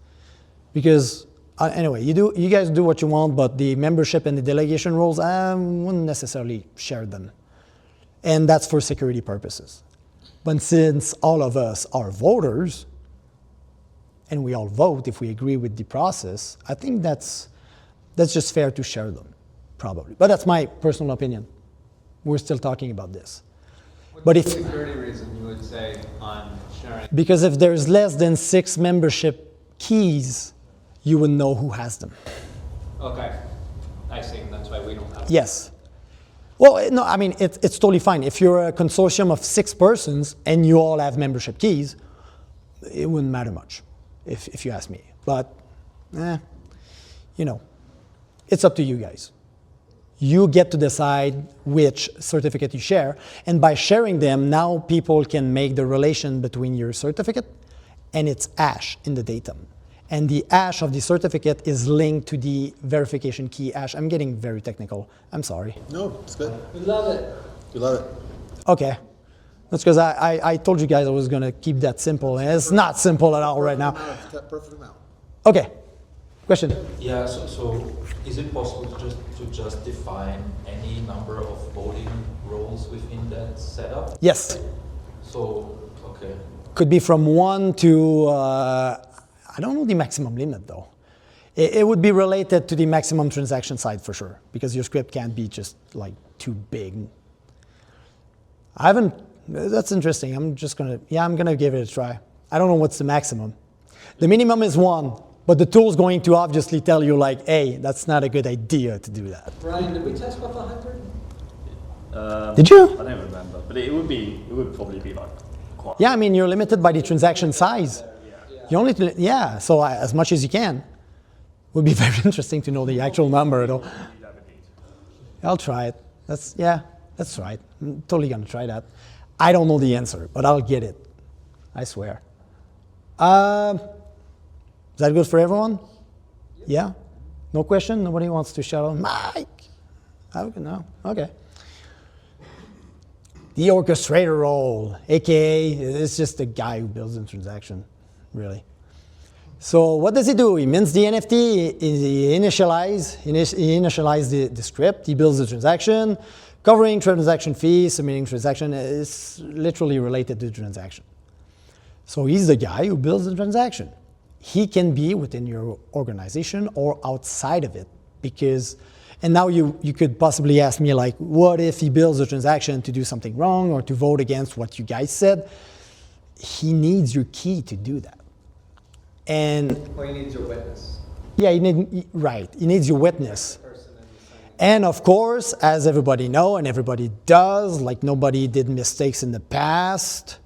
because anyway, you guys do what you want, but the membership and the delegation roles, I wouldn't necessarily share them, and that's for security purposes. But since all of us are voters, and we all vote if we agree with the process, I think that's just fair to share them, probably. But that's my personal opinion. We're still talking about this. But if security reason you would say on sharing? Because if there's less than 6 membership keys, you would know who has them. Okay, I see. That's why we don't have. Yes. Well, no, I mean, it's totally fine. If you're a consortium of 6 persons and you all have membership keys, it wouldn't matter much, if you ask me. But, it's up to you guys. You get to decide which certificate you share, and by sharing them, now people can make the relation between your certificate and its hash in the datum. And the hash of the certificate is linked to the verification key hash. I'm getting very technical. I'm sorry. No, it's good. We love it. You love it. Okay. That's because I told you guys I was going to keep that simple, and it's not simple at all right now. Perfect amount. Okay, question? Yeah, so is it possible to just define any number of voting roles within that setup? Yes. So, okay. Could be from 1 to, I don't know the maximum limit though. It would be related to the maximum transaction size for sure, because your script can't be just like too big. That's interesting. I'm gonna give it a try. I don't know what's the maximum. The minimum is 1, but the tool's going to obviously tell you like, hey, that's not a good idea to do that. Brian, did we test with 100? Did you? I don't remember, but it would probably be like quite. Yeah, I mean, you're limited by the transaction size. You only, so as much as you can. Would be very interesting to know the actual number though. I'll try it. Let's try it. I'm totally gonna try that. I don't know the answer, but I'll get it. I swear. Is that good for everyone? Yeah? No question? Nobody wants to shout out, Mike? No? Okay. The orchestrator role, aka it's just the guy who builds the transaction, really. So what does he do? He mints the NFT, he initializes the script, he builds the transaction, covering transaction fees, submitting transaction is literally related to the transaction. So he's the guy who builds the transaction. He can be within your organization or outside of it because, and now you could possibly ask me like, what if he builds a transaction to do something wrong or to vote against what you guys said? He needs your key to do that. Or he needs your witness. Yeah, he needs your witness. And of course, as everybody knows, and everybody does, like nobody did mistakes in the past,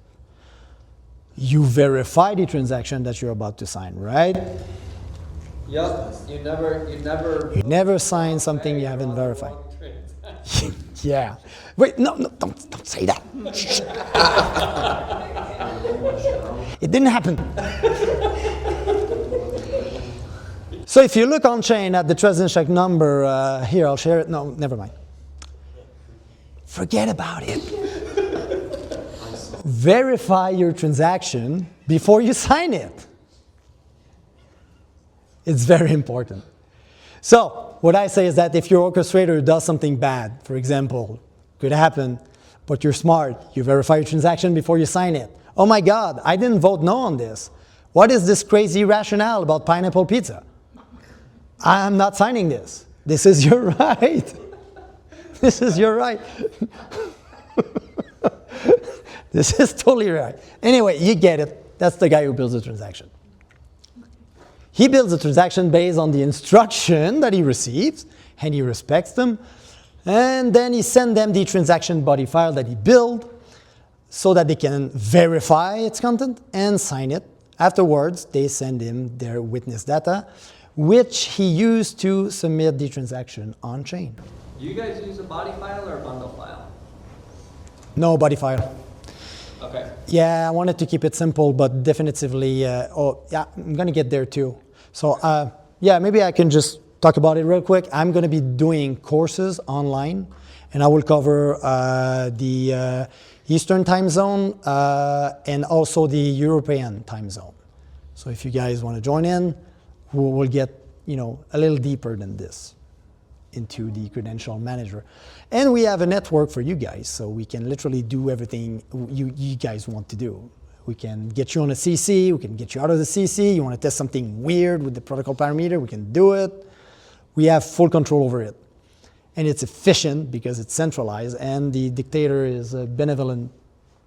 you verify the transaction that you're about to sign, right? Yep. You never sign something you haven't verified. Yeah. Wait, no, don't say that. It didn't happen. So if you look on chain at the transaction number, here, I'll share it. No, never mind. Forget about it. Verify your transaction before you sign it. It's very important. So what I say is that if your orchestrator does something bad, for example, could happen, but you're smart, you verify your transaction before you sign it. Oh my God, I didn't vote no on this. What is this crazy rationale about pineapple pizza? I'm not signing this. This is your right. This is your right. This is totally right. Anyway, you get it. That's the guy who builds the transaction. He builds a transaction based on the instruction that he receives, and he respects them. And then he sends them the transaction body file that he built so that they can verify its content and sign it. Afterwards, they send him their witness data, which he used to submit the transaction on chain. Do you guys use a body file or a bundle file? No body file. Okay. Yeah, I wanted to keep it simple, but definitively, I'm gonna get there too. So maybe I can just talk about it real quick. I'm gonna be doing courses online, and I will cover the Eastern time zone and also the European time zone. So if you guys want to join in, we'll get a little deeper than this into the credential manager. And we have a network for you guys, so we can literally do everything you guys want to do. We can get you on a CC, we can get you out of the CC. You want to test something weird with the protocol parameter, we can do it. We have full control over it. And it's efficient because it's centralized, and the dictator is a benevolent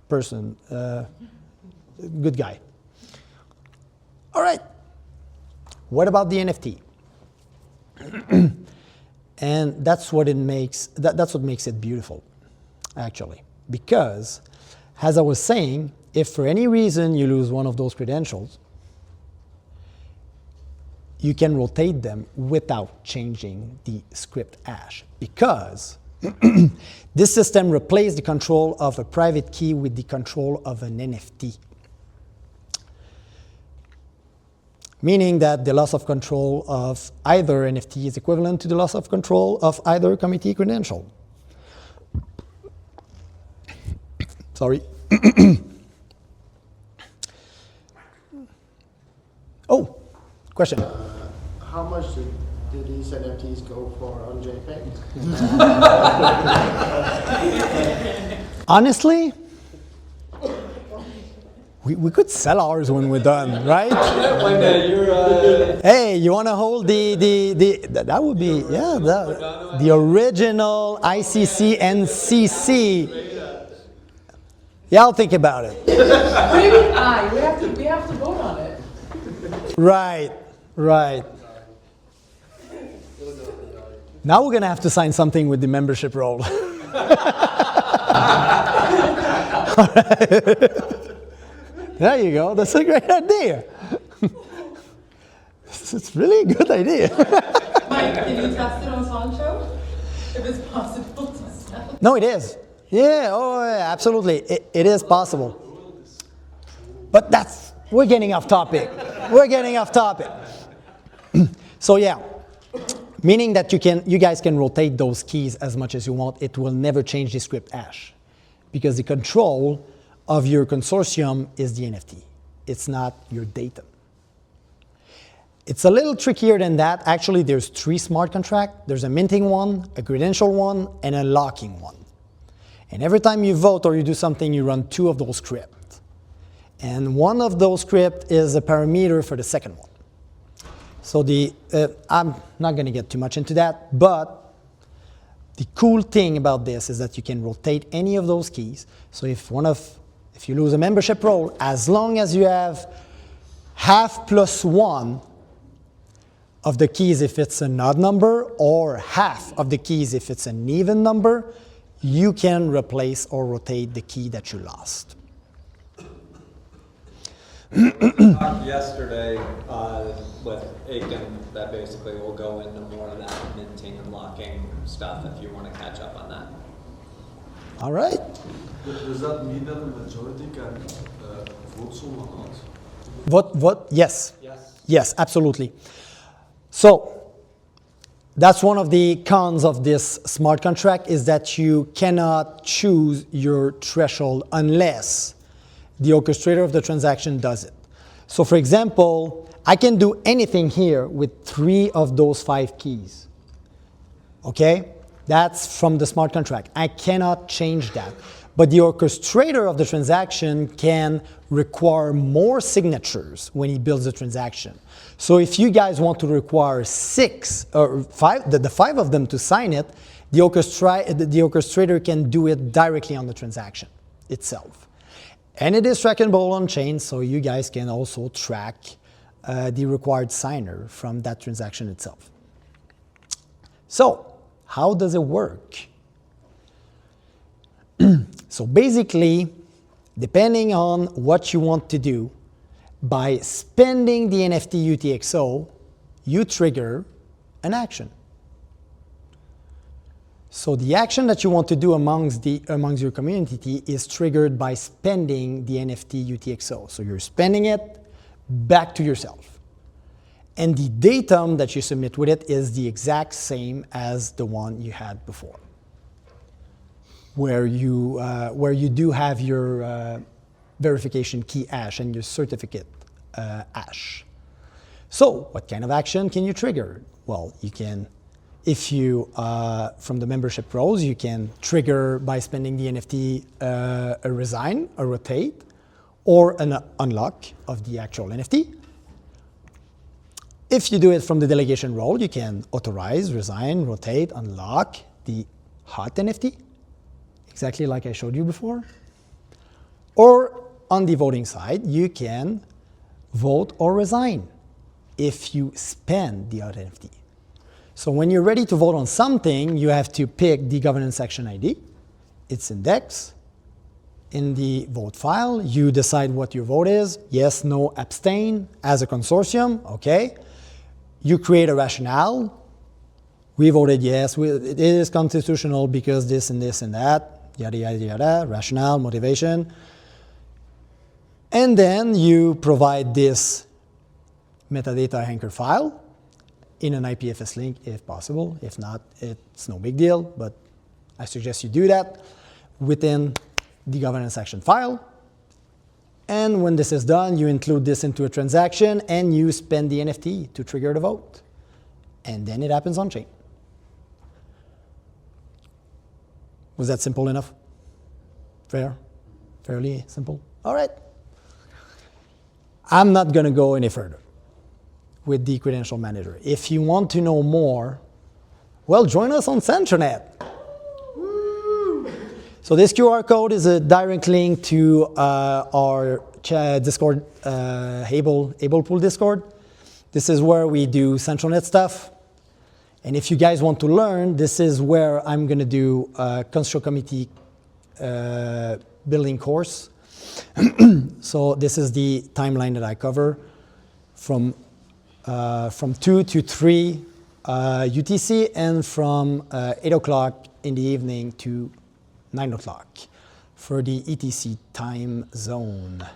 person, good guy. All right. What about the NFT? And that's what makes it beautiful, actually. Because, as I was saying, if for any reason you lose one of those credentials, you can rotate them without changing the script hash. Because this system replaced the control of a private key with the control of an NFT. Meaning that the loss of control of either NFT is equivalent to the loss of control of either committee credential. Sorry. Oh, question. How much did these NFTs go for on JPEG? Honestly, we could sell ours when we're done, right? Hey, you want to hold that would be, yeah, the original ICC NCC. Yeah, I'll think about it. We have to vote on it. Right. Now we're going to have to sign something with the membership role. There you go. That's a great idea. It's really a good idea. Mike, can you test it on Sancho? If it's possible to sell. No, it is. Yeah, absolutely. It is possible. But we're getting off topic. So yeah, meaning that you guys can rotate those keys as much as you want. It will never change the script hash because the control of your consortium is the NFT. It's not your data. It's a little trickier than that. Actually, there's 3 smart contracts. There's a minting one, a credential one, and a locking one. And every time you vote or you do something, you run 2 of those scripts. And one of those scripts is a parameter for the second one. So I'm not going to get too much into that, but the cool thing about this is that you can rotate any of those keys. So if you lose a membership role, as long as you have half plus 1 of the keys if it's an odd number, or half of the keys if it's an even number, you can replace or rotate the key that you lost. Talked yesterday with Aiken that basically will go into more of that minting and locking stuff if you want to catch up on that. All right. Does that mean that the majority can vote so or not? Vote? Yes. Yes, absolutely. So that's one of the cons of this smart contract is that you cannot choose your threshold unless the orchestrator of the transaction does it. So for example, I can do anything here with 3 of those 5 keys. Okay? That's from the smart contract. I cannot change that. But the orchestrator of the transaction can require more signatures when he builds the transaction. So if you guys want to require 6 or 5, the 5 of them to sign it, the orchestrator can do it directly on the transaction itself. And it is trackable on chain, so you guys can also track the required signer from that transaction itself. So how does it work? So basically, depending on what you want to do, by spending the NFT UTXO, you trigger an action. So the action that you want to do amongst your community is triggered by spending the NFT UTXO. So you're spending it back to yourself. And the datum that you submit with it is the exact same as the one you had before, where you do have your verification key hash and your certificate hash. So what kind of action can you trigger? Well, you can, if you, from the membership roles, you can trigger by spending the NFT a resign, a rotate, or an unlock of the actual NFT. If you do it from the delegation role, you can authorize, resign, rotate, unlock the hot NFT, exactly like I showed you before. Or on the voting side, you can vote or resign if you spend the hot NFT. So when you're ready to vote on something, you have to pick the governance section ID, its index. In the vote file, you decide what your vote is, yes, no, abstain, as a consortium, okay. You create a rationale. We voted yes, it is constitutional because this and this and that, yada, yada, yada, rationale, motivation. And then you provide this metadata anchor file in an IPFS link if possible. If not, it's no big deal, but I suggest you do that within the governance action file. And when this is done, you include this into a transaction and you spend the NFT to trigger the vote. And then it happens on chain. Was that simple enough? Fair? Fairly simple? All right. I'm not going to go any further with the credential manager. If you want to know more, well, join us on SanchoNet. So this QR code is a direct link to our Discord, Able Pool Discord. This is where we do SanchoNet stuff. And if you guys want to learn, this is where I'm going to do a Constitutional Committee building course. So this is the timeline that I cover from 2 to 3 UTC and from 8 o'clock in the evening to 9 o'clock for the ETC time zone.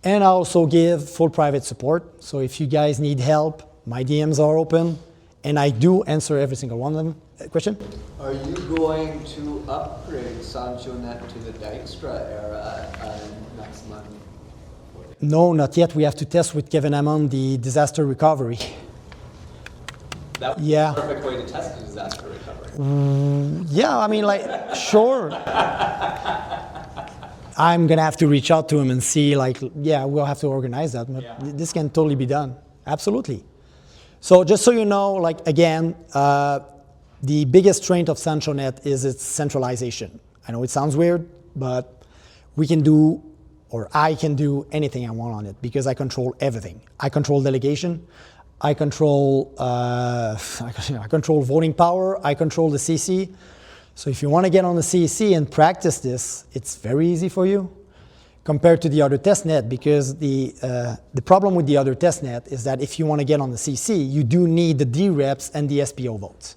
And I also give full private support. So if you guys need help, my DMs are open. And I do answer every single one of them. Question? Are you going to upgrade SanchoNet to the Dijkstra era next month? No, not yet. We have to test with Kevin Hammond the disaster recovery. That would be Yeah. the perfect way to test a disaster recovery. Yeah, I mean, like, sure. I'm going to have to reach out to him and see, like, yeah, we'll have to organize that. But this can totally be done. Absolutely. So just so you know, like, again, the biggest strength of SanchoNet is its centralization. I know it sounds weird, but we can do, or I can do anything I want on it because I control everything. I control delegation. I control voting power. I control the CC. So if you want to get on the CC and practice this, it's very easy for you compared to the other testnet, because the problem with the other testnet is that if you want to get on the CC, you do need the DREPs and the SPO votes.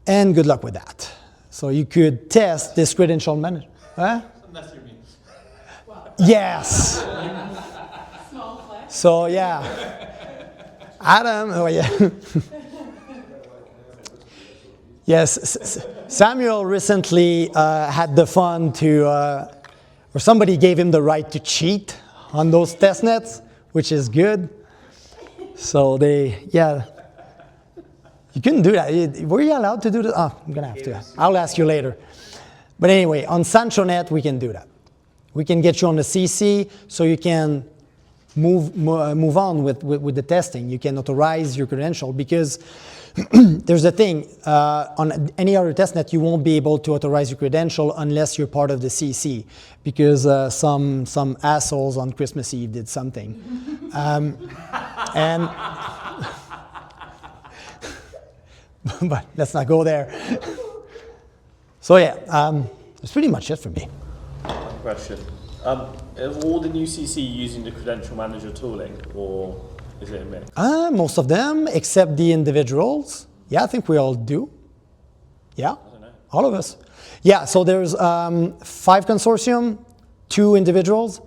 And good luck with that. So you could test this credential manager. Huh? Unless you're me. Yes. Small flex. So yeah. Adam, oh yeah. Yes, Samuel recently had the fun to, or somebody gave him the right to cheat on those testnets, which is good. So yeah. You couldn't do that. Were you allowed to do that? Oh, I'm going to have to. I'll ask you later. But anyway, on SanchoNet, we can do that. We can get you on the CC so you can move on with the testing. You can authorize your credential because there's a thing. On any other testnet, you won't be able to authorize your credential unless you're part of the CC because some assholes on Christmas Eve did something. And but let's not go there. So yeah, that's pretty much it for me. Question. Are all the new CC using the Credential Manager tooling, or is it a mix? Most of them, except the individuals. Yeah, I think we all do. Yeah, I don't know. all of us. Yeah, so there's 5 consortium, 2 individuals.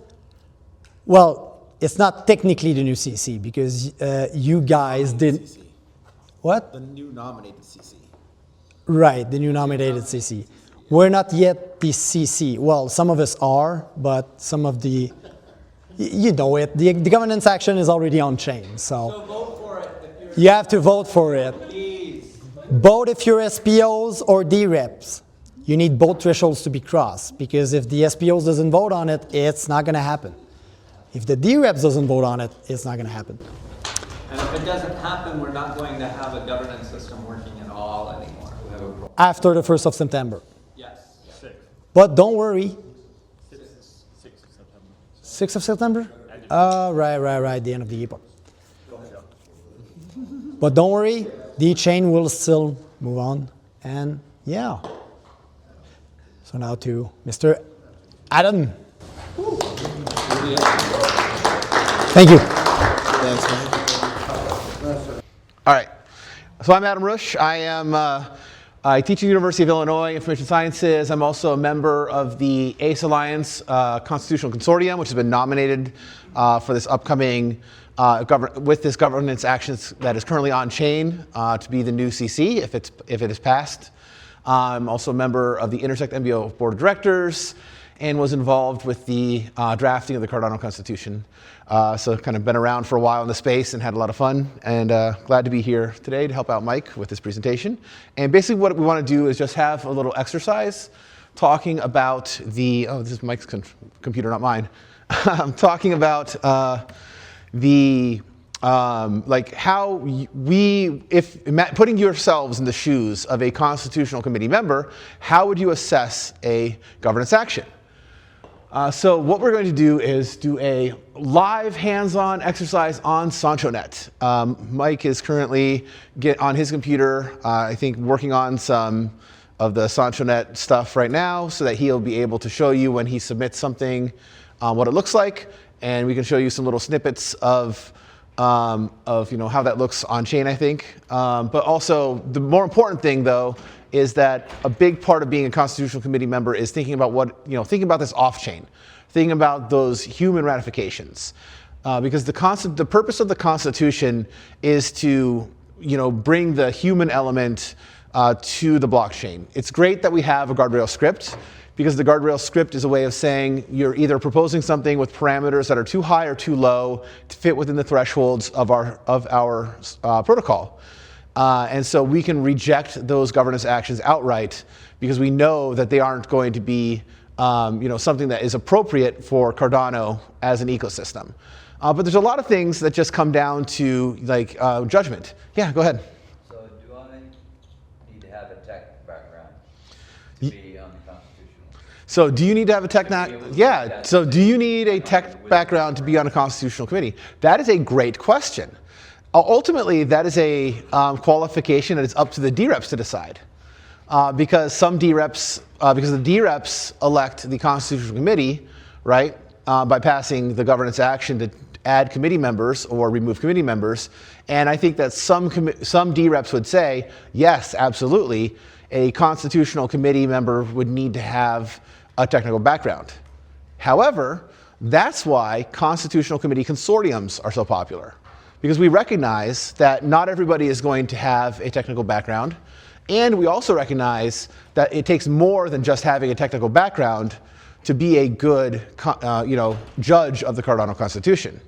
Well, it's not technically the new CC because you guys did. CC. What? The new nominated CC. Right, the new nominated CC. We're not yet the CC. Well, some of us are, but some of the, you know it, the governance action is already on chain. So vote for it. If you're You have to vote for it. Please. Vote if you're SPOs or DREPs. You need both thresholds to be crossed because if the SPOs doesn't vote on it, it's not going to happen. If the DREPs doesn't vote on it, it's not going to happen. And if it doesn't happen, we're not going to have a governance system working at all anymore. We have a After the 1st of September. Yes. 6. But don't worry. 6 of September. 6th of September? Right, the end of the epoch. But don't worry, the chain will still move on. And yeah. So now to Mr. Adam. Thank you. Thanks, man. All right. So I'm Adam Rusch. I teach at the University of Illinois Information Sciences. I'm also a member of the ACE Alliance Constitutional Consortium, which has been nominated for this upcoming with this governance actions that is currently on chain to be the new CC if it is passed. I'm also a member of the Intersect MBO Board of Directors and was involved with the drafting of the Cardano Constitution. So kind of been around for a while in the space and had a lot of fun, and glad to be here today to help out Mike with this presentation. And basically what we want to do is just have a little exercise talking about the, oh, this is Mike's computer, not mine. I'm talking about like how we, if putting yourselves in the shoes of a constitutional committee member, how would you assess a governance action? So what we're going to do is do a live hands-on exercise on SanchoNet. Mike is currently on his computer, I think working on some of the SanchoNet stuff right now so that he'll be able to show you when he submits something what it looks like, and we can show you some little snippets of how that looks on chain, I think. But also the more important thing though is that a big part of being a constitutional committee member is thinking about thinking about this off chain, thinking about those human ratifications, because the purpose of the Constitution is to bring the human element to the blockchain. It's great that we have a guardrail script, because the guardrail script is a way of saying you're either proposing something with parameters that are too high or too low to fit within the thresholds of our protocol. And so we can reject those governance actions outright because we know that they aren't going to be something that is appropriate for Cardano as an ecosystem. But there's a lot of things that just come down to judgment. Yeah, go ahead. So do I need to have a tech background to be on the Constitutional? So do you need to have a tech Yeah, so do you need a tech background to be on a constitutional committee? That is a great question. Ultimately, that is a qualification that it's up to the DREPs to decide. Because some DREPs, because the DREPs elect the Constitutional Committee, right, by passing the governance action to add committee members or remove committee members. And I think that some DREPs would say, yes, absolutely, a Constitutional Committee member would need to have a technical background. However, that's why Constitutional Committee consortiums are so popular. Because we recognize that not everybody is going to have a technical background, and we also recognize that it takes more than just having a technical background to be a good judge of the Cardano Constitution.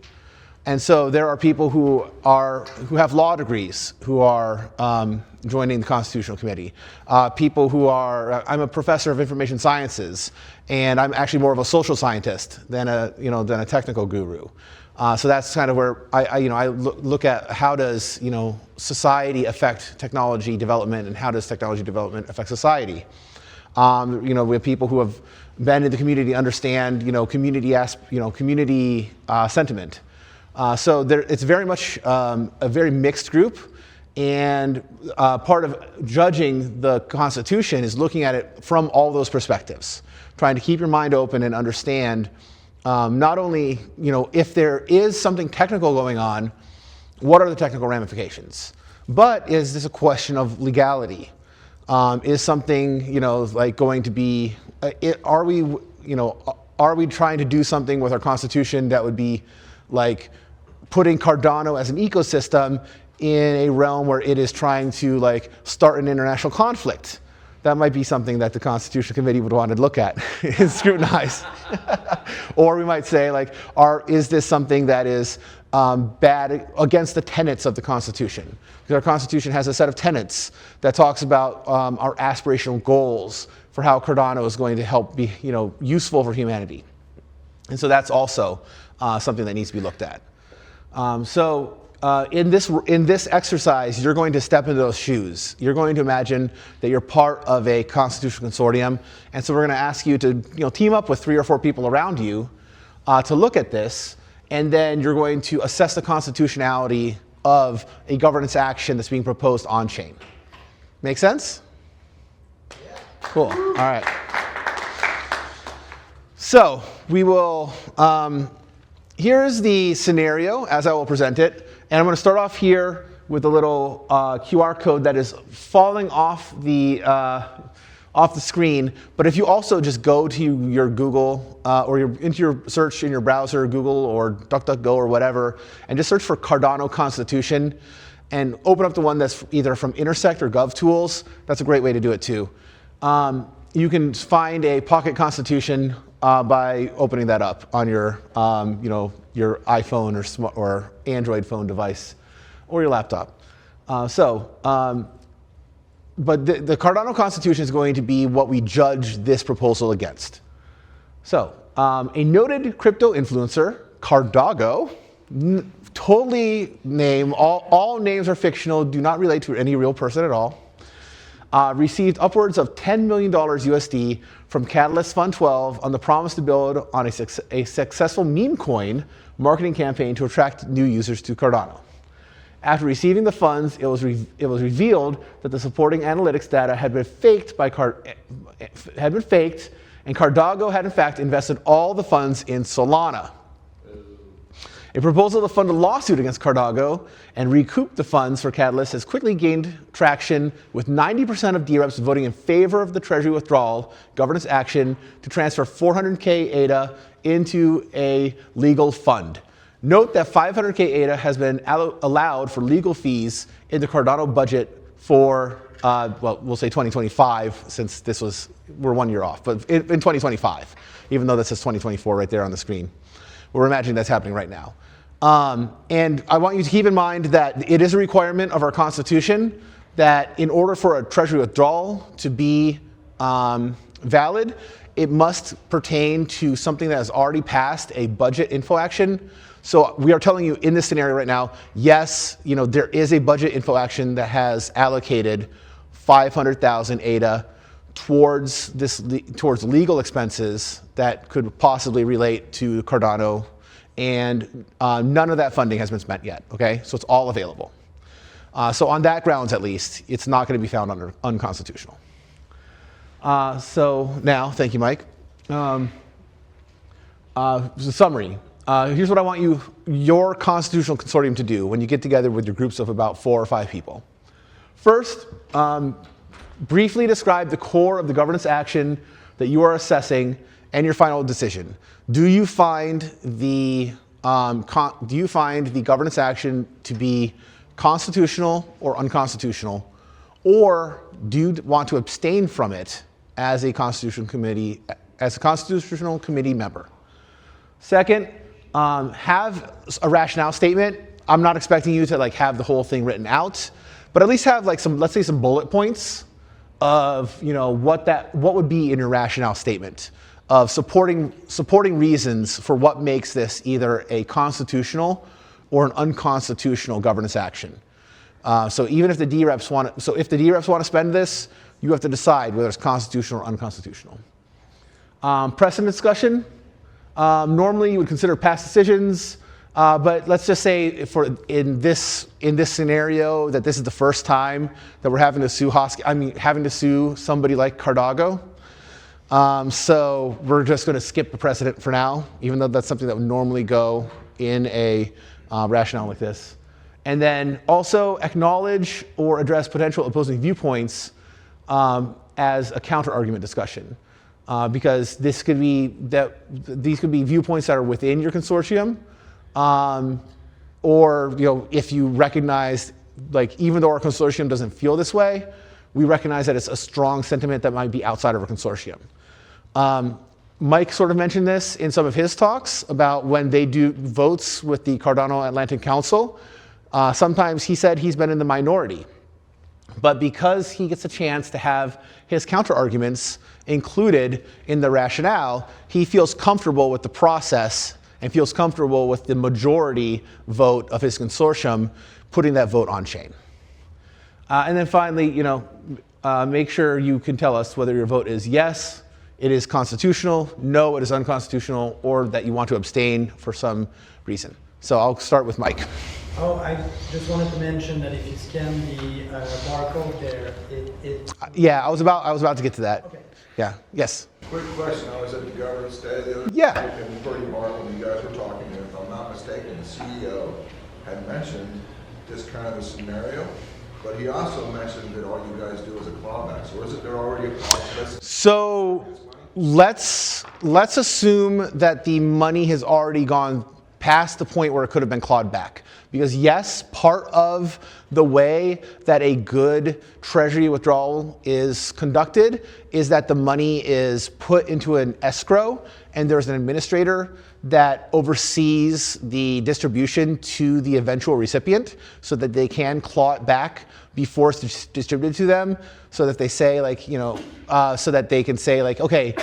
And so there are people who have law degrees who are joining the Constitutional Committee. People who are, I'm a professor of information sciences, and I'm actually more of a social scientist than a technical guru. So that's kind of where I look at how does society affect technology development, and how does technology development affect society. We have people who have been in the community, understand community sentiment. So it's very much a very mixed group, and part of judging the Constitution is looking at it from all those perspectives, trying to keep your mind open and understand. Not only, if there is something technical going on, what are the technical ramifications? But is this a question of legality? Is something, going to be, are we trying to do something with our Constitution that would be like putting Cardano as an ecosystem in a realm where it is trying to start an international conflict? That might be something that the Constitutional Committee would want to look at and scrutinize. Or we might say, is this something that is bad against the tenets of the Constitution? Because our Constitution has a set of tenets that talks about our aspirational goals for how Cardano is going to help be useful for humanity. And so that's also something that needs to be looked at. In this exercise, you're going to step into those shoes. You're going to imagine that you're part of a constitutional consortium, and so we're going to ask you to team up with 3 or 4 people around you to look at this, and then you're going to assess the constitutionality of a governance action that's being proposed on chain. Make sense? Yeah. Cool. All right. So we will. Here's the scenario as I will present it. And I'm going to start off here with a little QR code that is falling off the screen. But if you also just go to your Google or into your search in your browser, Google or DuckDuckGo or whatever, and just search for Cardano Constitution, and open up the one that's either from Intersect or GovTools. That's a great way to do it too. You can find a Pocket Constitution by opening that up on your, your iPhone or Android phone device or your laptop. But the Cardano Constitution is going to be what we judge this proposal against. So, a noted crypto influencer, Cardago, totally name, all names are fictional, do not relate to any real person at all, received upwards of $10 million USD from Catalyst Fund 12 on the promise to build on a successful meme coin marketing campaign to attract new users to Cardano. After receiving the funds, it was revealed that the supporting analytics data had been faked, and Cardago had in fact invested all the funds in Solana. A proposal to fund a lawsuit against Cardago and recoup the funds for Catalyst has quickly gained traction, with 90% of D-reps voting in favor of the Treasury withdrawal governance action to transfer 400K ADA into a legal fund. Note that 500K ADA has been allowed for legal fees in the Cardano budget for, we'll say 2025, since we're 1 year off, but in 2025, even though that says 2024 right there on the screen. We're imagining that's happening right now. And I want you to keep in mind that it is a requirement of our Constitution that in order for a Treasury withdrawal to be valid, it must pertain to something that has already passed a budget info action. So we are telling you in this scenario right now, yes, there is a budget info action that has allocated 500,000 ADA towards legal expenses that could possibly relate to Cardano, and none of that funding has been spent yet, okay? So it's all available. So on that grounds, at least, it's not going to be found unconstitutional. So now, thank you, Mike. The summary. Here's what I want your constitutional consortium to do when you get together with your groups of about 4 or 5 people. First, briefly describe the core of the governance action that you are assessing and your final decision. Do you find the governance action to be constitutional or unconstitutional, or do you want to abstain from it as a constitutional committee member? Second, have a rationale statement. I'm not expecting you to have the whole thing written out, but at least have let's say some bullet points of what would be in your rationale statement of supporting reasons for what makes this either a constitutional or an unconstitutional governance action. So even if the D-reps want to spend this, you have to decide whether it's constitutional or unconstitutional. Precedent discussion. Normally you would consider past decisions, but let's just say in this scenario that this is the first time that we're having to sue somebody like Cardago. So we're just going to skip the precedent for now, even though that's something that would normally go in a rationale like this. And then also acknowledge or address potential opposing viewpoints as a counter-argument discussion. Because these could be viewpoints that are within your consortium, or if you recognize, even though our consortium doesn't feel this way, we recognize that it's a strong sentiment that might be outside of our consortium. Mike sort of mentioned this in some of his talks about when they do votes with the Cardano Atlantic Council. Sometimes he said he's been in the minority. But because he gets a chance to have his counter-arguments included in the rationale, he feels comfortable with the process and feels comfortable with the majority vote of his consortium putting that vote on chain. And then finally, make sure you can tell us whether your vote is yes, it is constitutional, no, it is unconstitutional, or that you want to abstain for some reason. So I'll start with Mike. Oh, I just wanted to mention that if you scan the barcode there, it yeah, I was about to get to that. Okay. Yeah. Yes. Quick question. I was at the governance day the other day, and pretty bar when you guys were talking, and if I'm not mistaken, the CEO had mentioned this kind of a scenario, but he also mentioned that all you guys do is a clawback. So is it there already a process? So let's assume that the money has already gone past the point where it could have been clawed back. Because yes, part of the way that a good treasury withdrawal is conducted is that the money is put into an escrow and there's an administrator that oversees the distribution to the eventual recipient so that they can claw it back before it's distributed to them, so that they say like, so that they can say like, okay,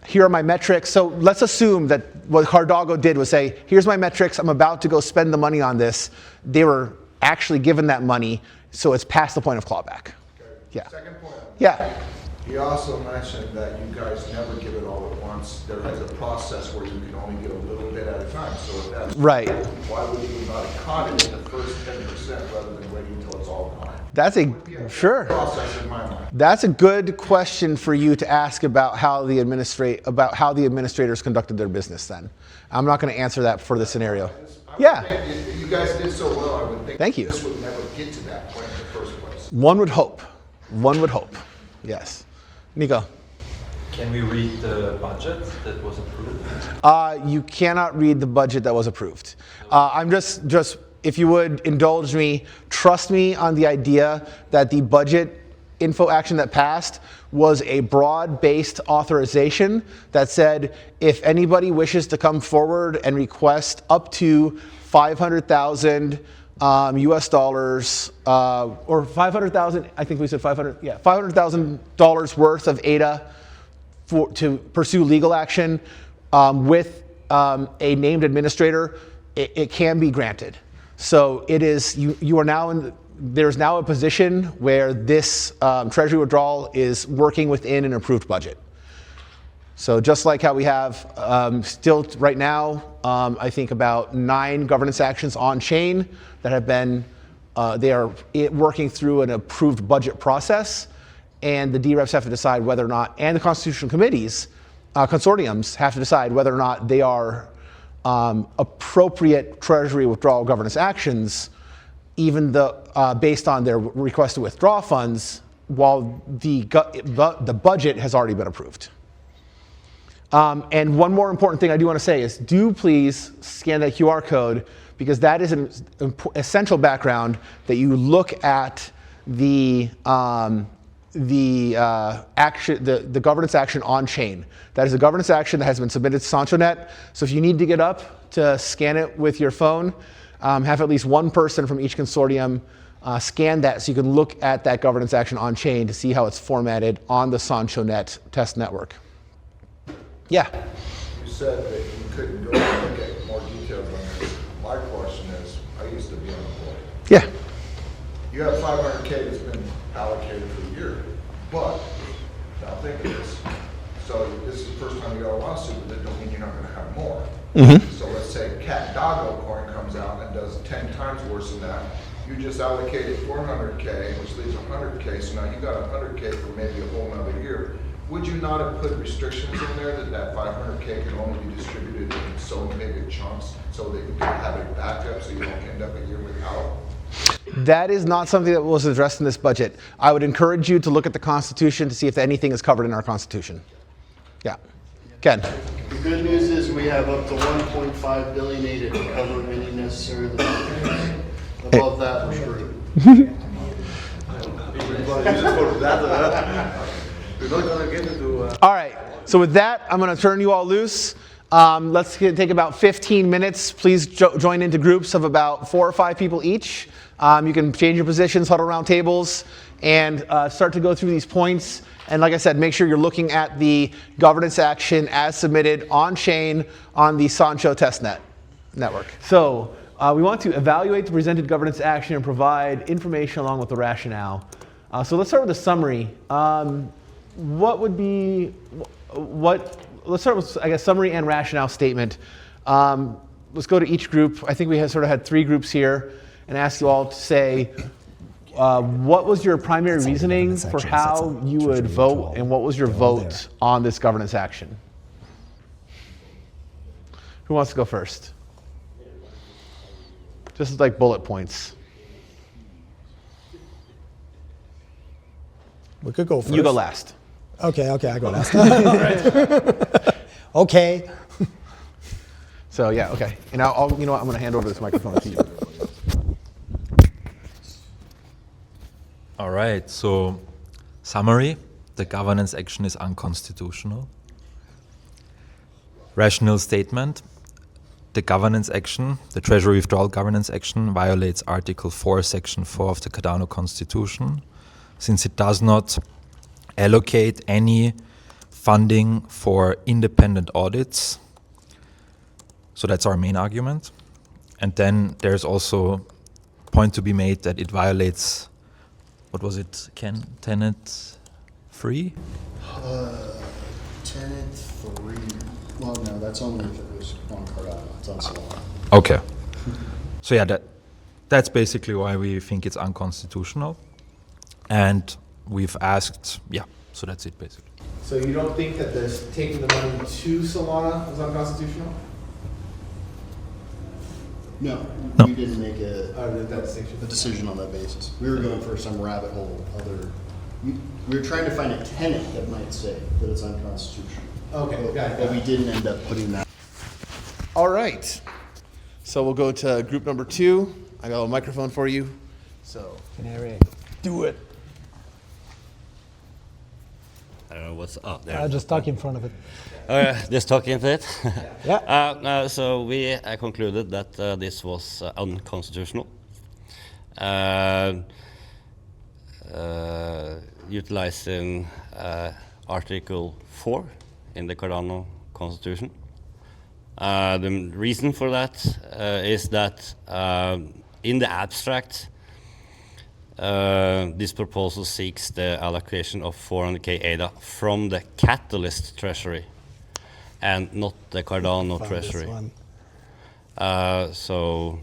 here are my metrics. So let's assume that what Cardano did was say, here's my metrics, I'm about to go spend the money on this. They were actually given that money, so it's past the point of clawback. Okay. Yeah. Second point. Yeah. He also mentioned that you guys never give it all at once. There is a process where you can only get a little bit at a time. So if that's right, why would you not have caught it in the first 10% rather than waiting until it's all gone? That's sure. Process in my mind. That's a good question for you to ask about how the administrators conducted their business. Then I'm not going to answer that for the scenario. Yeah. You guys did so well. I would think Thank you. This would never get to that point in the first place. One would hope. One would hope. Yes. Nico. Can we read the budget that was approved? You cannot read the budget that was approved. I'm just, if you would indulge me, trust me on the idea that the budget info action that passed was a broad-based authorization that said if anybody wishes to come forward and request up to 500,000 US dollars, or 500,000, I think we said 500, yeah, $500,000 worth of ADA to pursue legal action with a named administrator, it can be granted. So it is, you are now there's now a position where this treasury withdrawal is working within an approved budget. So just like how we have still right now, I think about 9 governance actions on chain that have been, they are working through an approved budget process, and the DREPs have to decide whether or not, and the constitutional committees, consortiums have to decide whether or not they are appropriate treasury withdrawal governance actions, even based on their request to withdraw funds, while the budget has already been approved. And one more important thing I do want to say is do please scan that QR code, because that is an essential background that you look at the governance action on chain. That is a governance action that has been submitted to SanchoNet. So if you need to get up to scan it with your phone, have at least one person from each consortium scan that so you can look at that governance action on chain to see how it's formatted on the SanchoNet test network. Yeah? You said that you couldn't go and look at more details on this. My question is, I used to be on the board. Yeah. You have 500K that's been allocated for the year, but now think of this. So this is the first time you got a lawsuit, but that don't mean you're not going to have more. Mm-hmm. So let's say Cardano coin comes out and does 10 times worse than that. You just allocated 400K, which leaves 100K. So now you got 100K for maybe a whole nother year. Would you not have put restrictions in there that 500K can only be distributed in so big chunks so that you can have a backup so you don't end up a year without? That is not something that was addressed in this budget. I would encourage you to look at the Constitution to see if anything is covered in our Constitution. Yeah. Ken. The good news is we have up to 1.5 billion ADA to cover any necessary limitations. Above that, we're screwed. All right, so with that, I'm going to turn you all loose. Let's take about 15 minutes. Please join into groups of about 4 or 5 people each. You can change your positions, huddle around tables, and start to go through these points. And like I said, make sure you're looking at the governance action as submitted on chain on the Sancho testnet network. So we want to evaluate the presented governance action and provide information along with the rationale. So let's start with a summary. Let's start with, I guess, summary and rationale statement. Let's go to each group. I think we have sort of had 3 groups here, and ask you all to say what was your primary reasoning for how you would vote, and what was your vote on this governance action? Who wants to go first? Just like bullet points. We could go first. You go last. Okay, I go last. Okay. So yeah, okay. And you know what, I'm going to hand over this microphone to you. All right, so summary, the governance action is unconstitutional. Rational statement, the governance action, the Treasury withdrawal governance action violates Article 4, Section 4 of the Cardano Constitution, since it does not allocate any funding for independent audits. So that's our main argument. And then there's also a point to be made that it violates, what was it, tenet free? Tenet 3. Well, no, that's only if it was on Cardano. It's on Solana. Okay. So yeah, that's basically why we think it's unconstitutional. And we've asked, yeah, so that's it basically. So you don't think that taking the money to Solana is unconstitutional? No, No. we didn't make a decision on that basis. We were going for some rabbit hole. We were trying to find a tenet that might say that it's unconstitutional. Okay, got it. But we didn't end up putting that. All right. So we'll go to group number 2. I got a microphone for you. So do it. I don't know what's up there. Just talk in front of it. Just talk into it. Yeah. So we concluded that this was unconstitutional. Utilizing Article 4 in the Cardano Constitution. The reason for that is that in the abstract, this proposal seeks the allocation of 400k ADA from the Catalyst treasury and not the Cardano treasury. So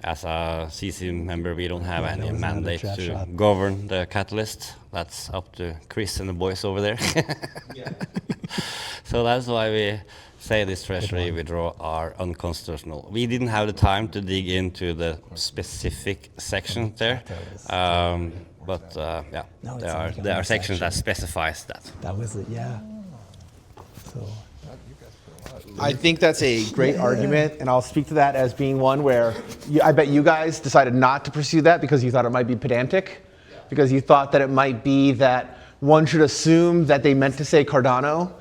as a CC member, we don't have any mandate to govern the Catalyst. That's up to Chris and the boys over there. So that's why we say this treasury withdrawal are unconstitutional. We didn't have the time to dig into the specific section there, but yeah, there are sections that specifies that. That was it, yeah. So. I think that's a great argument, and I'll speak to that as being one where I bet you guys decided not to pursue that because you thought it might be pedantic, because you thought that it might be that one should assume that they meant to say Cardano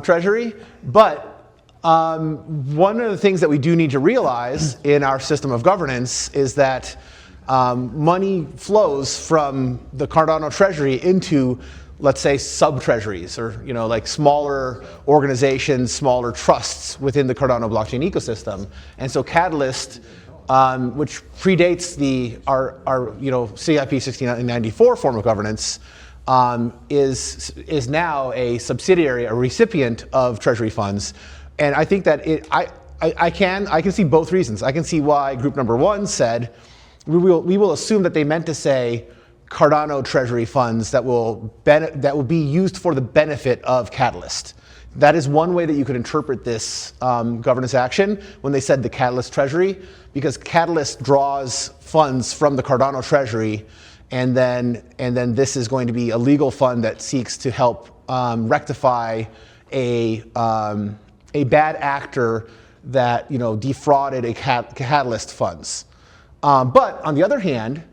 treasury. But one of the things that we do need to realize in our system of governance is that money flows from the Cardano treasury into, let's say, sub-treasuries, or like smaller organizations, smaller trusts within the Cardano blockchain ecosystem. And so Catalyst, which predates our CIP 1694 form of governance, is now a subsidiary, a recipient of treasury funds. And I think that I can see both reasons. I can see why group number 1 said we will assume that they meant to say Cardano treasury funds that will be used for the benefit of Catalyst. That is one way that you could interpret this governance action when they said the Catalyst treasury, because Catalyst draws funds from the Cardano treasury, and then this is going to be a legal fund that seeks to help rectify a bad actor that defrauded a Catalyst funds. But on the other hand,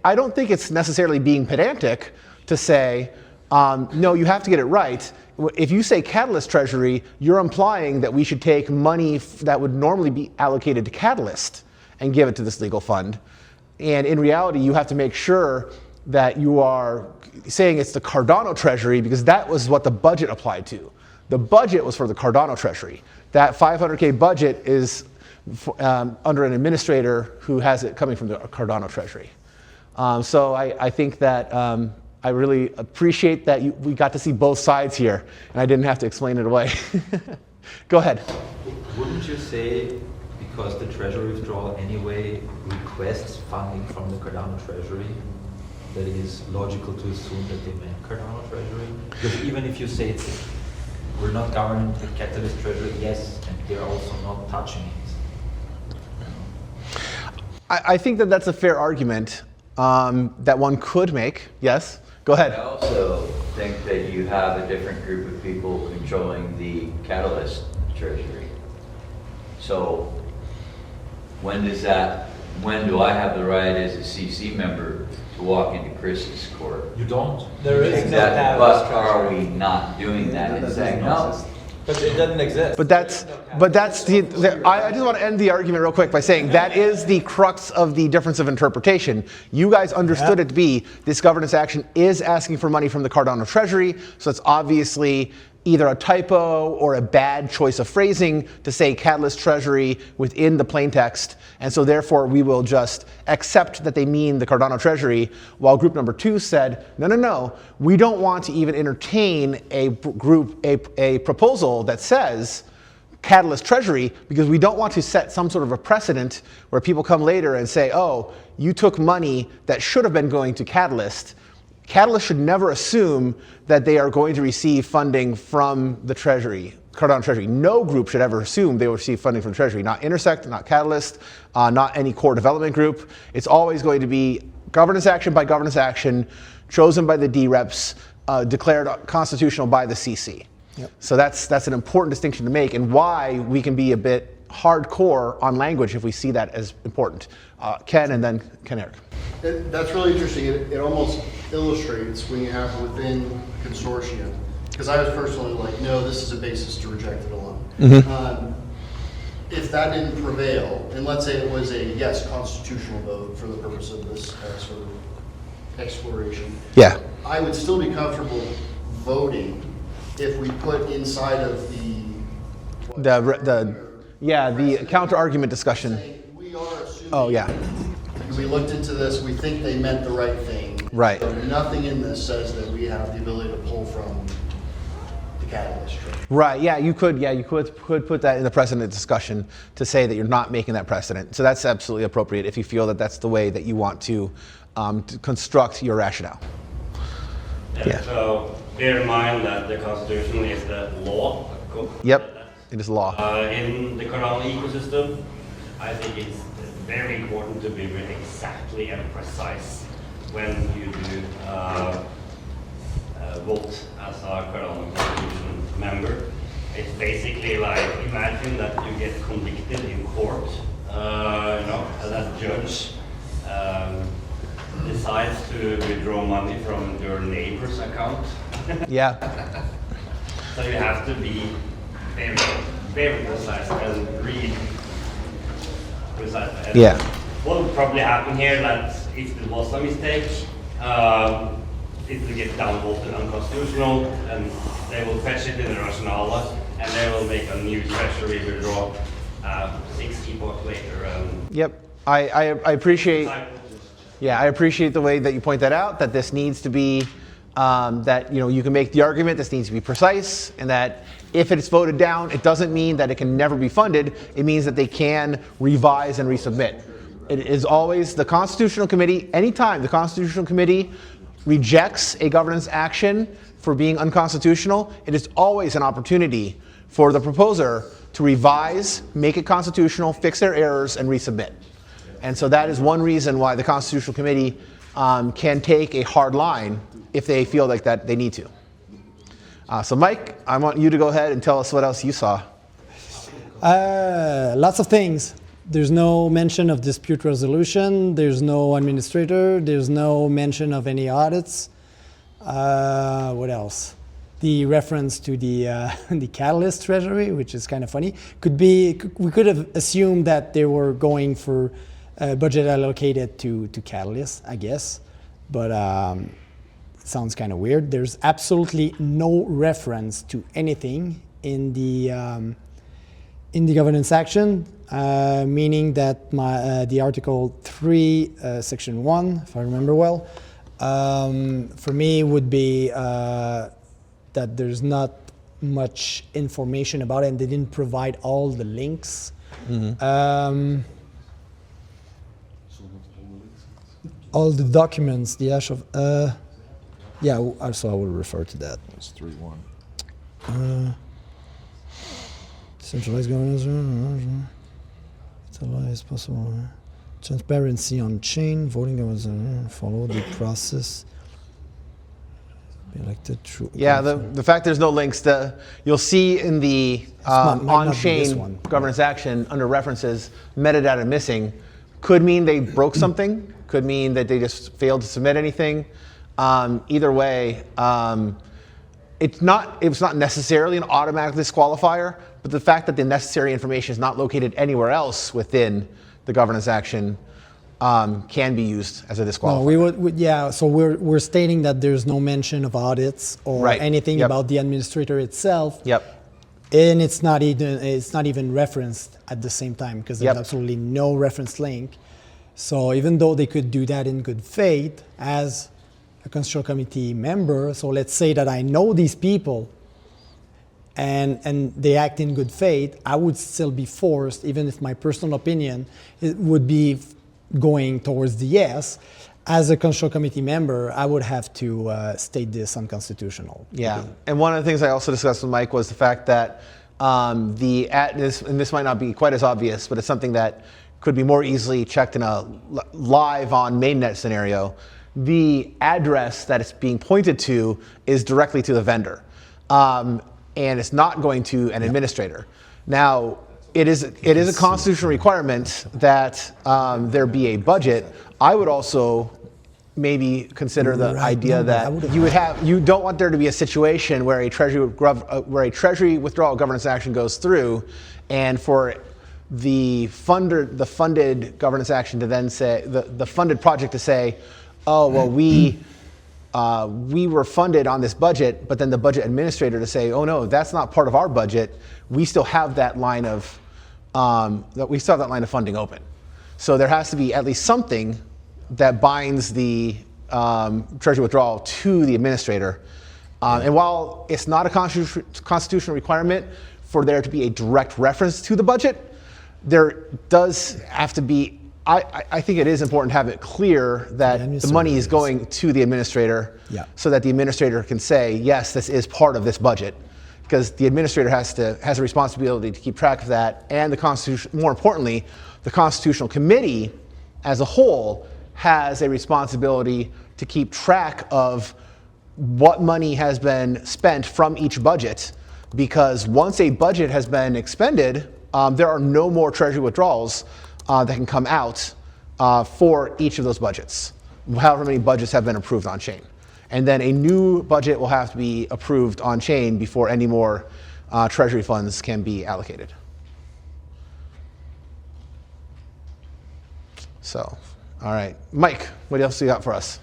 I don't think it's necessarily being pedantic to say, no, you have to get it right. If you say Catalyst treasury, you're implying that we should take money that would normally be allocated to Catalyst and give it to this legal fund. And in reality, you have to make sure that you are saying it's the Cardano treasury, because that was what the budget applied to. The budget was for the Cardano treasury. That 500K budget is under an administrator who has it coming from the Cardano treasury. So I think that I really appreciate that we got to see both sides here, and I didn't have to explain it away. Go ahead. Wouldn't you say, because the treasury withdrawal anyway requests funding from the Cardano treasury, that it is logical to assume that they meant Cardano treasury? Because even if you say we're not governing the Catalyst treasury, yes, and they're also not touching it. I think that that's a fair argument that one could make. Yes, go ahead. I also think that you have a different group of people controlling the Catalyst treasury. So when do I have the right as a CC member to walk into Chris's court? You don't. There is no Exactly, catalyst but are treasury. we not doing that and saying no? But it doesn't exist. But that's I just want to end the argument real quick by saying that is the crux of the difference of interpretation. You guys understood it to be this governance action is asking for money from the Cardano Treasury, so it's obviously either a typo or a bad choice of phrasing to say Catalyst Treasury within the plain text, and so therefore we will just accept that they mean the Cardano Treasury, while group number 2 said, no, we don't want to even entertain a proposal that says Catalyst Treasury because we don't want to set some sort of a precedent where people come later and say, oh, you took money that should have been going to Catalyst. Catalyst should never assume that they are going to receive funding from the Treasury, Cardano Treasury. No group should ever assume they will receive funding from the Treasury. Not Intersect, not Catalyst, not any core development group. It's always going to be governance action by governance action, chosen by the D-reps, declared constitutional by the CC. Yep. So that's an important distinction to make, and why we can be a bit hardcore on language if we see that as important. Ken, and then Ken Eric. That's really interesting. It almost illustrates when you have within a consortium, because I was personally like, no, this is a basis to reject it alone. Mm-hmm. If that didn't prevail, and let's say it was a yes constitutional vote for the purpose of this sort of exploration, yeah, I would still be comfortable voting if we put inside of the counter argument discussion. We are assuming. Oh yeah. We looked into this. We think they meant the right thing. Right. So nothing in this says that we have the ability to pull from the catalyst. Right. Yeah. You could put that in the precedent discussion to say that you're not making that precedent. So that's absolutely appropriate if you feel that that's the way that you want to construct your rationale. Yeah. So bear in mind that the Constitution is the law. Yep. It is law. In the Cardano ecosystem, I think it's very important to be really exactly and precise when you do vote as a Cardano Constitution member. It's basically like, imagine that you get convicted in court, and that judge decides to withdraw money from your neighbor's account. Yeah. So you have to be very, very precise and read precise. And yeah. What would probably happen here that if it was a mistake, it will get downvoted unconstitutional, and they will fetch it in the rationale, and they will make a new treasury withdraw 6 epochs later. Yep. I appreciate. Yeah, I appreciate the way that you point that out. That this needs to be. That you can make the argument this needs to be precise, and that if it's voted down, it doesn't mean that it can never be funded. It means that they can revise and resubmit. It is always the Constitutional Committee. Anytime the Constitutional Committee rejects a governance action for being unconstitutional, it is always an opportunity for the proposer to revise, make it constitutional, fix their errors, and resubmit. And so that is one reason why the Constitutional Committee can take a hard line if they feel like that they need to. So Mike, I want you to go ahead and tell us what else you saw. Lots of things. There's no mention of dispute resolution. There's no administrator. There's no mention of any audits. What else? The reference to the Catalyst Treasury, which is kind of funny. We could have assumed that they were going for budget allocated to Catalyst, I guess. But sounds kind of weird. There's absolutely no reference to anything in the governance action, meaning that the Article 3, Section 1, if I remember well, for me would be that there's not much information about it, and they didn't provide all the links. Mm-hmm. All the documents, the hash of, yeah, also I will refer to that. It's 3.1. Centralized governance, it's possible. Transparency on chain, voting was follow the process. Elected true. Yeah, the fact there's no links, you'll see in the might not be this on-chain one. governance action under references, metadata missing, could mean they broke something, could mean that they just failed to submit anything. Either way, it's not necessarily an automatic disqualifier, but the fact that the necessary information is not located anywhere else within the governance action can be used as a disqualifier. No, yeah. So we're stating that there's no mention of audits or anything about the administrator itself. Yep. And it's not even referenced at the same time because there's absolutely no reference link. So even though they could do that in good faith as a constitutional committee member, so let's say that I know these people and they act in good faith, I would still be forced, even if my personal opinion it would be going towards the yes. As a constitutional committee member, I would have to state this unconstitutional. Yeah, and one of the things I also discussed with Mike was the fact that and this might not be quite as obvious, but it's something that could be more easily checked in a live on mainnet scenario. The address that it's being pointed to is directly to the vendor, and it's not going to an administrator. Now, it is a constitutional requirement that there be a budget. I would also maybe consider the idea that you don't want there to be a situation where a treasury withdrawal governance action goes through, and for the funded governance action to then say the funded project to say, oh well, we were funded on this budget, but then the budget administrator to say, oh no, that's not part of our budget. We still have that line of funding open. So there has to be at least something that binds the treasury withdrawal to the administrator. And while it's not a constitutional requirement for there to be a direct reference to the budget, there does have to be, I think it is important to have it clear that the money is going to the administrator so that the administrator can say, yes, this is part of this budget. Because the administrator has a responsibility to keep track of that, and the Constitution, more importantly, the Constitutional Committee as a whole has a responsibility to keep track of what money has been spent from each budget, because once a budget has been expended, there are no more treasury withdrawals that can come out for each of those budgets, however many budgets have been approved on chain. And then a new budget will have to be approved on chain before any more treasury funds can be allocated. So, all right. Mike, what else do you got for us?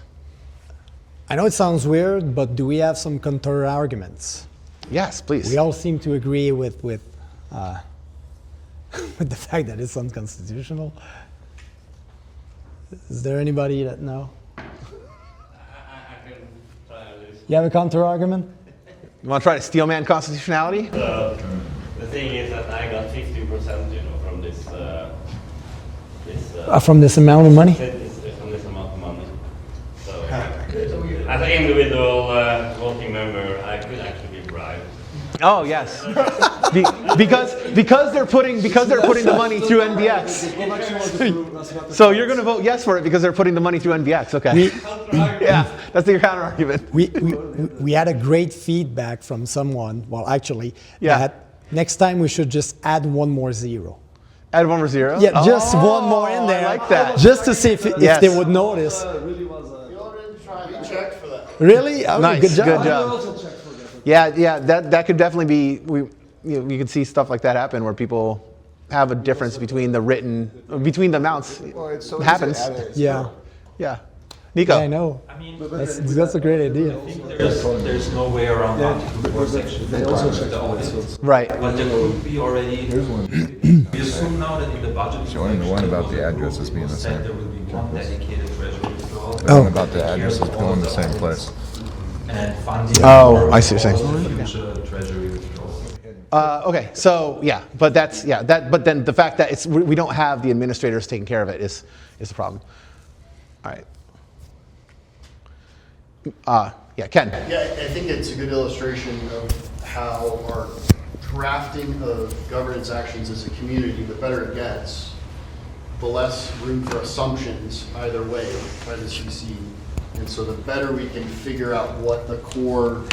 I know it sounds weird, but do we have some counter arguments? Yes, please. We all seem to agree with with the fact that it's unconstitutional. Is there anybody that know? You have a counter argument? You want to try to steelman constitutionality? The thing is that I got 15%, from this. From this amount of money? From this amount of money. So, as an individual voting member, I could actually be bribed. Oh yes, because they're putting the money through NBX. So you're going to vote yes for it because they're putting the money through NBX. Okay. Yeah, that's your counter argument. We had a great feedback from someone. Well, actually, that next time we should just add one more zero. Add one more zero? Yeah, just one more in there. I like that. Just to see if they would notice. We checked for that. Really? Okay, nice. Good job. Good job. Yeah. That could definitely be. You could see stuff like that happen where people have a difference between the amounts. Well, it's so happens. Yeah. Yeah. Nico. Yeah, I know. I mean, that's a great idea. I think there's no way around Article 4 section. They also check the audits. Right. But there could be already. Here's one. We assume now that in the budget. Showing the one about the addresses being the same. There will be one dedicated treasury withdrawal. The one about the addresses going the same place. And funding. Oh, I see what you're saying. Future treasury withdrawals. Okay, so but but then the fact that we don't have the administrators taking care of it is the problem. All right. Ken. Yeah, I think it's a good illustration of how our drafting of governance actions as a community, the better it gets, the less room for assumptions either way by the CC And so the better we can figure out what the core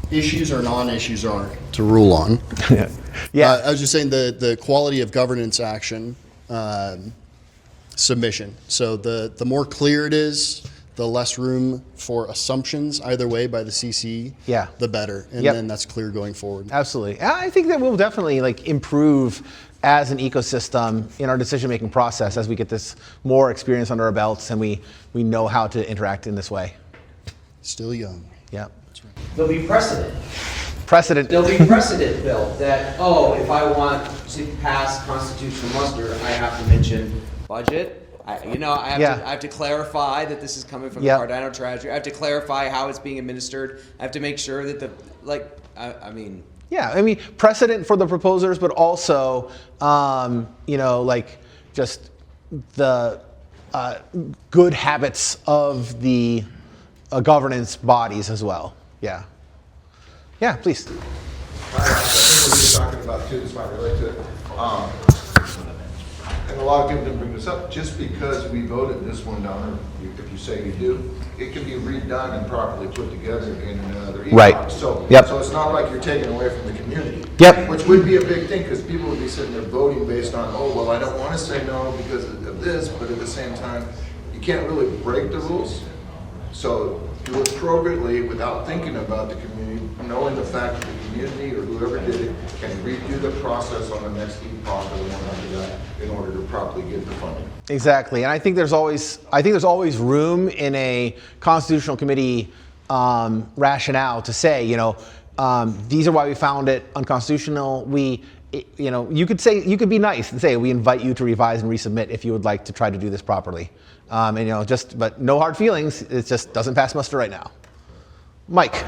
issues or non-issues are to rule on. Yeah. I was just saying the quality of governance action submission. So the more clear it is, the less room for assumptions either way by the CC, Yeah. the better. And Yep. then that's clear going forward. Absolutely. I think that we'll definitely like improve as an ecosystem in our decision-making process as we get this more experience under our belts and we know how to interact in this way. Still young. Yeah. There'll be precedent. Precedent. There'll be precedent built that, oh, if I want to pass constitutional muster, I have to mention budget. I have to clarify that this is coming from the Cardano Treasury. I have to clarify how it's being administered. I have to make sure that Yeah, I mean, precedent for the proposers, but also, just the good habits of the governance bodies as well. Yeah. Yeah, please. I think what you're talking about too, this might relate to it. And a lot of people didn't bring this up, just because we voted this one down, or if you say you do, it can be redone and properly put together in another email. Right. So it's not like you're taking away from the community. Yep. Which would be a big thing, because people would be sitting there voting based on, oh, well, I don't want to say no because of this, but at the same time, you can't really break the rules. So do it appropriately without thinking about the community, knowing the fact that the community or whoever did it can redo the process on the next epoch or the one after that in order to properly get the funding. Exactly, and I think there's always room in a constitutional committee rationale to say, these are why we found it unconstitutional. You could be nice and say we invite you to revise and resubmit if you would like to try to do this properly. But no hard feelings. It just doesn't pass muster right now. Mike.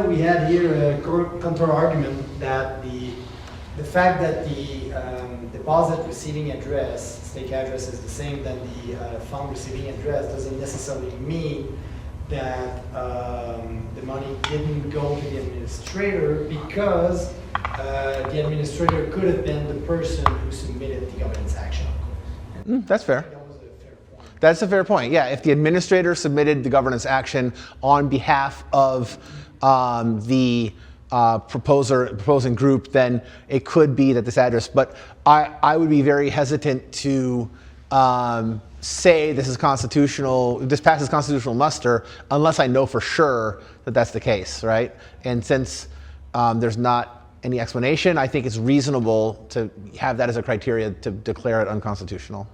We had here a counter argument that the fact that the deposit receiving address, stake address, is the same than the fund receiving address doesn't necessarily mean that the money didn't go to the administrator, because the administrator could have been the person who submitted the governance action. That's fair. That's a fair point. Yeah, if the administrator submitted the governance action on behalf of the proposing group, then it could be that this address. But I would be very hesitant to say this is constitutional. This passes constitutional muster unless I know for sure that that's the case, right? And since there's not any explanation, I think it's reasonable to have that as a criteria to declare it unconstitutional.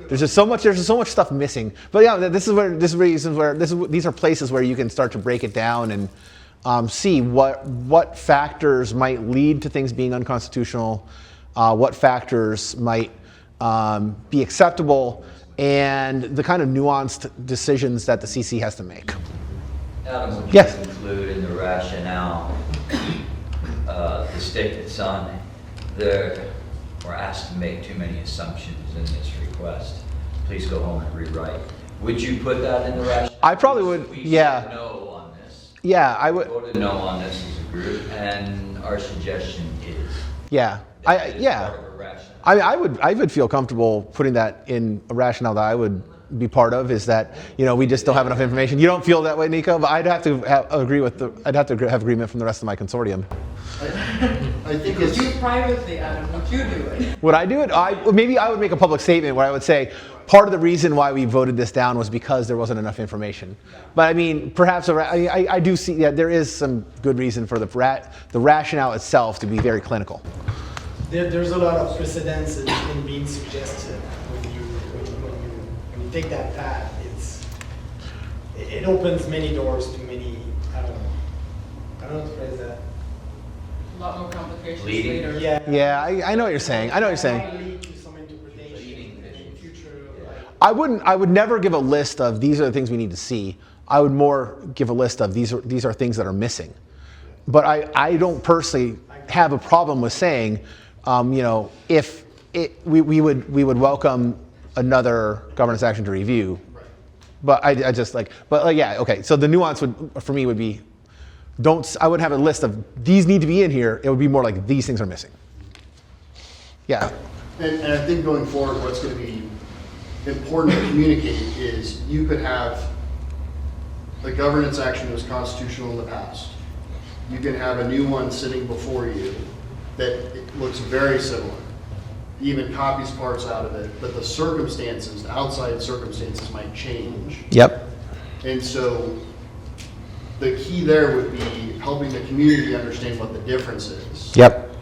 There's just so much stuff missing. But yeah, these are places where you can start to break it down and see what factors might lead to things being unconstitutional, what factors might be acceptable, and the kind of nuanced decisions that the CC has to make. Adam, would Yes. you include in the rationale the state that's on there? We're asked to make too many assumptions in this request. Please go home and rewrite. Would you put that in the rationale? I probably would, We yeah. said no on this. Yeah, I would. We voted no on this as a group, and our suggestion is Yeah, that it is part of a rationale. I would feel comfortable putting that in a rationale that I would be part of, is that we just don't have enough information. You don't feel that way, Nico, but I'd have to have agreement from the rest of my consortium. I think Would you privately, Adam, would you do it? Would I do it? Maybe I would make a public statement where I would say part of the reason why we voted this down was because there wasn't enough information. But I mean, perhaps I do see that there is some good reason for the rationale itself to be very clinical. There's a lot of precedence in being suggested when you take that path. It opens many doors to many. I don't know how to phrase that. A lot more complications Leading. later. Yeah, I know what you're saying. I know what you're saying. I would never give a list of these are the things we need to see. I would more give a list of these are things that are missing. But I don't personally have a problem with saying, if we would welcome another governance action to review. But yeah, okay. So the nuance for me would be, I wouldn't have a list of these need to be in here. It would be more like these things are missing. Yeah. And I think going forward, what's going to be important to communicate is you could have a governance action that was constitutional in the past. You can have a new one sitting before you that it looks very similar, even copies parts out of it, but the circumstances, the outside circumstances might change. Yep. And so the key there would be helping the community understand what the difference is. Yep.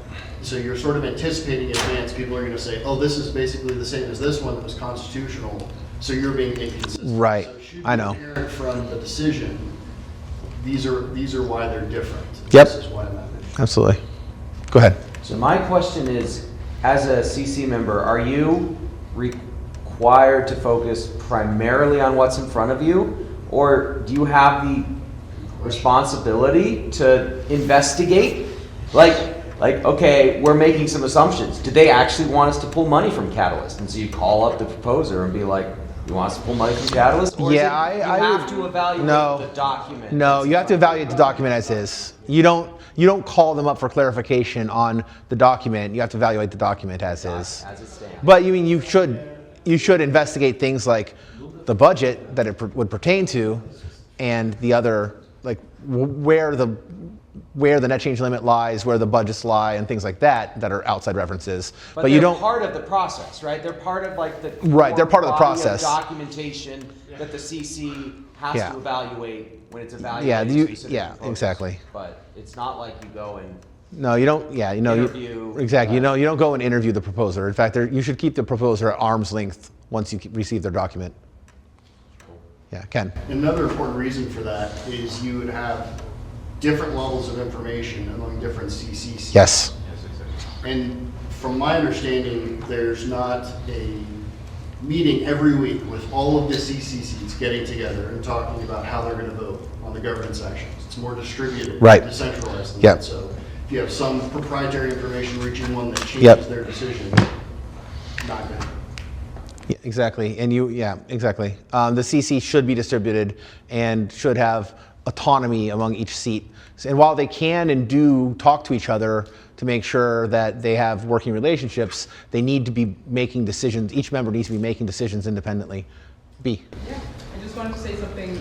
So you're sort of anticipating in advance, people are going to say, oh, this is basically the same as this one that was constitutional, so you're being inconsistent. Right. So it should be I know. apparent from the decision, these are why they're different. Yep. This is why I'm at. Absolutely. Go ahead. So my question is, as a CC member, are you required to focus primarily on what's in front of you, or do you have the responsibility to investigate? Like, okay, we're making some assumptions. Did they actually want us to pull money from Catalyst? And so you call up the proposer and be like, you want us to pull money from Catalyst? Or Yeah, is it, I you have would- to evaluate No. the document? No, you have to evaluate the document as is. You don't call them up for clarification on the document. You have to evaluate the document as is. As it stands. But you mean you should investigate things like the budget that it would pertain to, and the other, like where the net change limit lies, where the budgets lie, and things like that are outside references. But you they're don't. part of the process, right? They're part of like the Right, they're part of the body process. documentation that the CC has Yeah. to evaluate when it's evaluating Yeah, specific yeah, proposals. exactly. But it's not like you go and No, you don't. Yeah, interview, exactly. You don't go and interview the proposer. In fact, you should keep the proposer at arm's length once you receive their document. Yeah, Ken. Another important reason for that is you would have different levels of information among different CCCs. Yes. And from my understanding, there's not a meeting every week with all of the CCCs getting together and talking about how they're going to vote on the governance actions. It's more distributed, Right. decentralized than Yep. that. So if you have some proprietary information reaching one that changes Yep. their decision, not good. Yeah, exactly. And exactly. The CC should be distributed and should have autonomy among each seat. And while they can and do talk to each other to make sure that they have working relationships, they need to be making decisions. Each member needs to be making decisions independently. B. Yeah, I just wanted to say something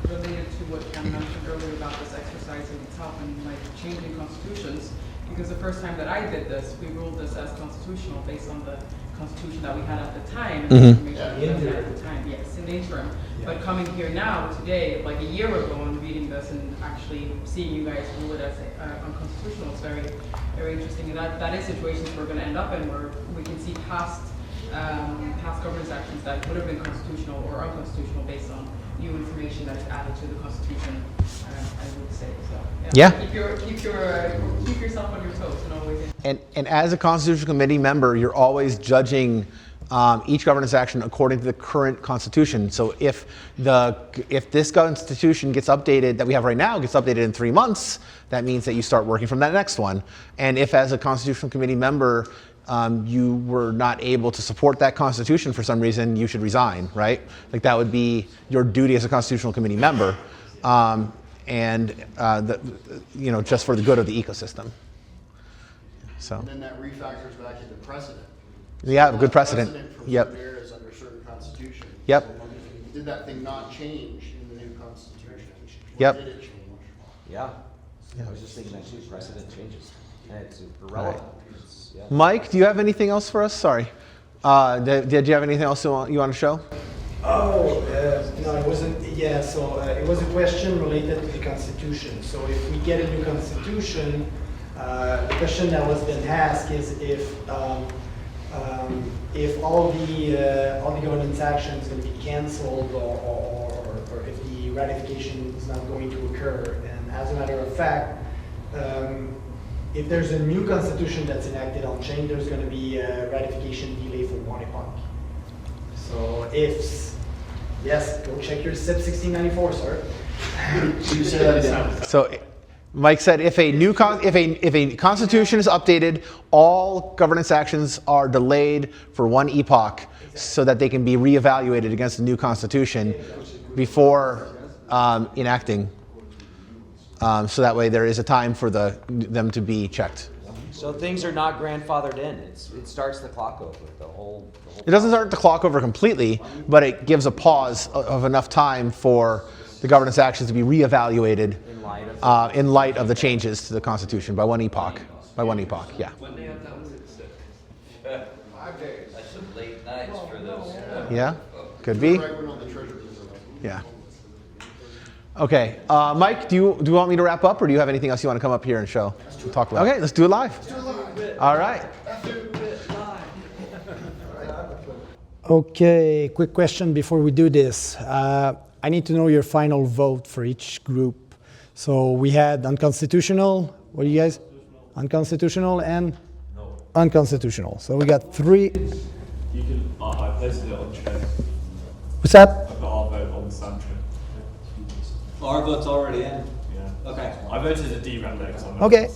related to what Ken mentioned earlier about this exercise in itself and like changing constitutions. Because the first time that I did this, we ruled this as constitutional based on the constitution that we had at the time, and the information we had at the time. Yes, in the interim. But coming here now, today, like a year ago, and reading this and actually seeing you guys rule it as unconstitutional, it's very, very interesting. And that is situations we're going to end up in where we can see past governance actions that would have been constitutional or unconstitutional based on new information that's added to the Constitution. I would say so. Yeah. Keep yourself on your toes and always. And as a Constitutional Committee member, you're always judging each governance action according to the current Constitution. So if this Constitution gets updated, that we have right now, gets updated in 3 months, that means that you start working from that next one. And if as a Constitutional Committee member, you were not able to support that Constitution for some reason, you should resign, right? Like that would be your duty as a Constitutional Committee member, just for the good of the ecosystem. So. And then that refactors back into precedent. Yeah, good precedent. From Yep. certain eras under certain constitutions. Yep. So did that thing not change in the new constitution? Or Yep. did it change? Yeah. I was just thinking that too, precedent changes. And it's irrelevant. Yeah. Mike, do you have anything else for us? Sorry. Did you have anything else you want to show? Oh, no, it wasn't. Yeah, so it was a question related to the Constitution. So if we get a new Constitution, the question that was been asked is if all the governance action is going to be canceled or if the ratification is not going to occur. And as a matter of fact, if there's a new Constitution that's enacted on chain, there's going to be a ratification delay for one epoch. So yes, go check your SIP 1694, sir. So, Mike said if a constitution is updated, all governance actions are delayed for one epoch, so that they can be reevaluated against the new constitution before enacting. So that way there is a time for them to be checked. So things are not grandfathered in. It starts the clock over. The whole It doesn't start the clock over completely, but it gives a pause of enough time for the governance actions to be reevaluated in light of the changes to the Constitution by one epoch. By one epoch, yeah. When they have that, 5 days. That's some late nights for those. Yeah, could be. Yeah. Okay, Mike, do you want me to wrap up, or do you have anything else you want to come up here and show? Talk about? Okay, let's do it live. All right. Okay, quick question before we do this. I need to know your final vote for each group. So we had unconstitutional. What do you guys? Unconstitutional and unconstitutional. So we got 3. You can. I posted it on chat. What's that? I've got our vote on SanchoNet. Our vote's already in. Yeah. Okay. I voted a DRAM though, because I'm Okay.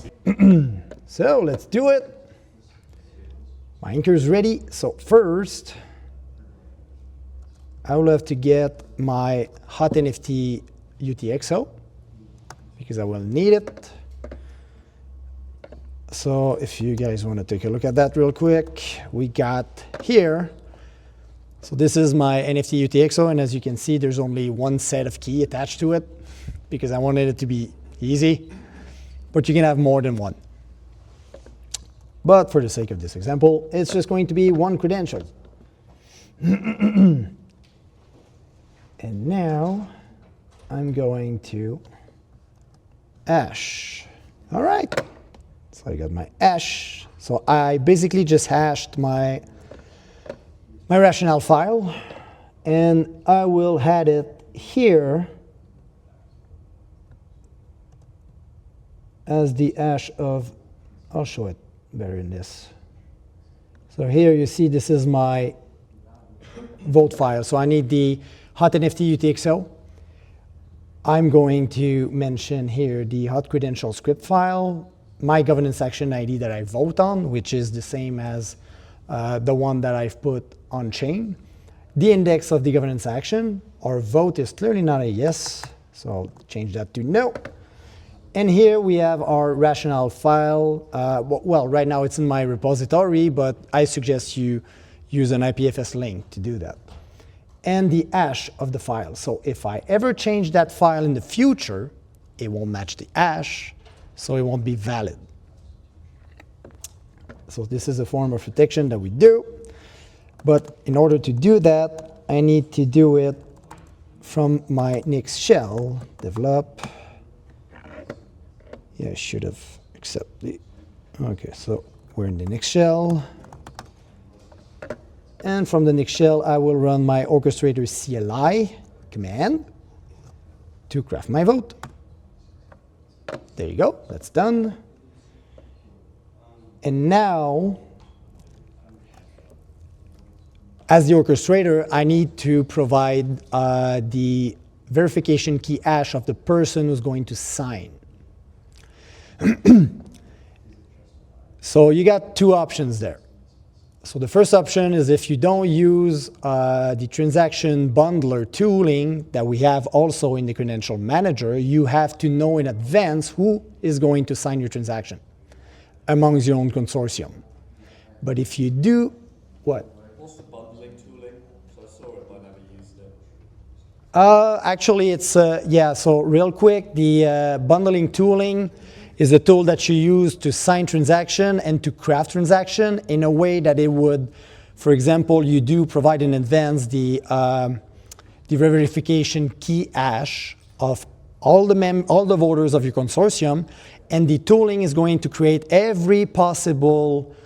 So let's do it. My anchor's ready. So first, I will have to get my hot NFT UTXO because I will need it. So if you guys want to take a look at that real quick, we got here. So this is my NFT UTXO, and as you can see, there's only one set of key attached to it because I wanted it to be easy, but you can have more than one. But for the sake of this example, it's just going to be one credential. And now I'm going to hash. All right. So I got my hash. So I basically just hashed my rationale file, and I will add it here as the hash of, I'll show it better in this. So here you see this is my vote file. So I need the hot NFT UTXO. I'm going to mention here the hot credential script file, my governance action ID that I vote on, which is the same as the one that I've put on chain. The index of the governance action. Our vote is clearly not a yes, so I'll change that to no. And here we have our rationale file. Well, right now it's in my repository, but I suggest you use an IPFS link to do that. And the hash of the file. So if I ever change that file in the future, it won't match the hash, so it won't be valid. So this is a form of protection that we do. But in order to do that, I need to do it from my Nix shell, develop. Yeah, I should have accepted. Okay, so we're in the Nix shell. And from the Nix shell, I will run my orchestrator CLI command to craft my vote. There you go, that's done. And now, as the orchestrator, I need to provide the verification key hash of the person who's going to sign. So you got 2 options there. So the first option is if you don't use the transaction bundler tooling that we have also in the credential manager, you have to know in advance who is going to sign your transaction amongst your own consortium. But if you do, what? What's the bundling tooling? So I saw it, but I never used it. Actually, it's, yeah, so real quick, the bundling tooling is a tool that you use to sign transaction and to craft transaction in a way that it would, for example, you do provide in advance the verification key hash of all the voters of your consortium, and the tooling is going to create every possible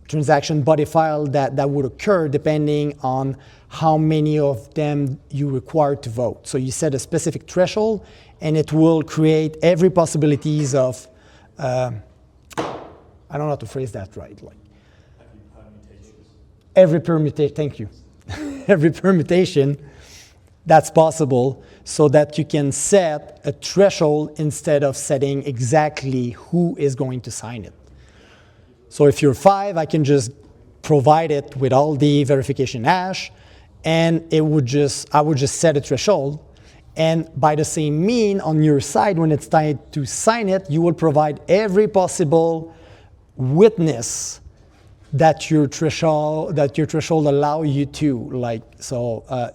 transaction body file that would occur depending on how many of them you require to vote. So you set a specific threshold, and it will create every possibilities of, I don't know how to phrase that right. Like every permutation, thank you. Every permutation that's possible so that you can set a threshold instead of setting exactly who is going to sign it. So if you're 5, I can just provide it with all the verification hash, and I would just set a threshold. And by the same mean, on your side, when it's time to sign it, you will provide every possible witness that your threshold allow you to.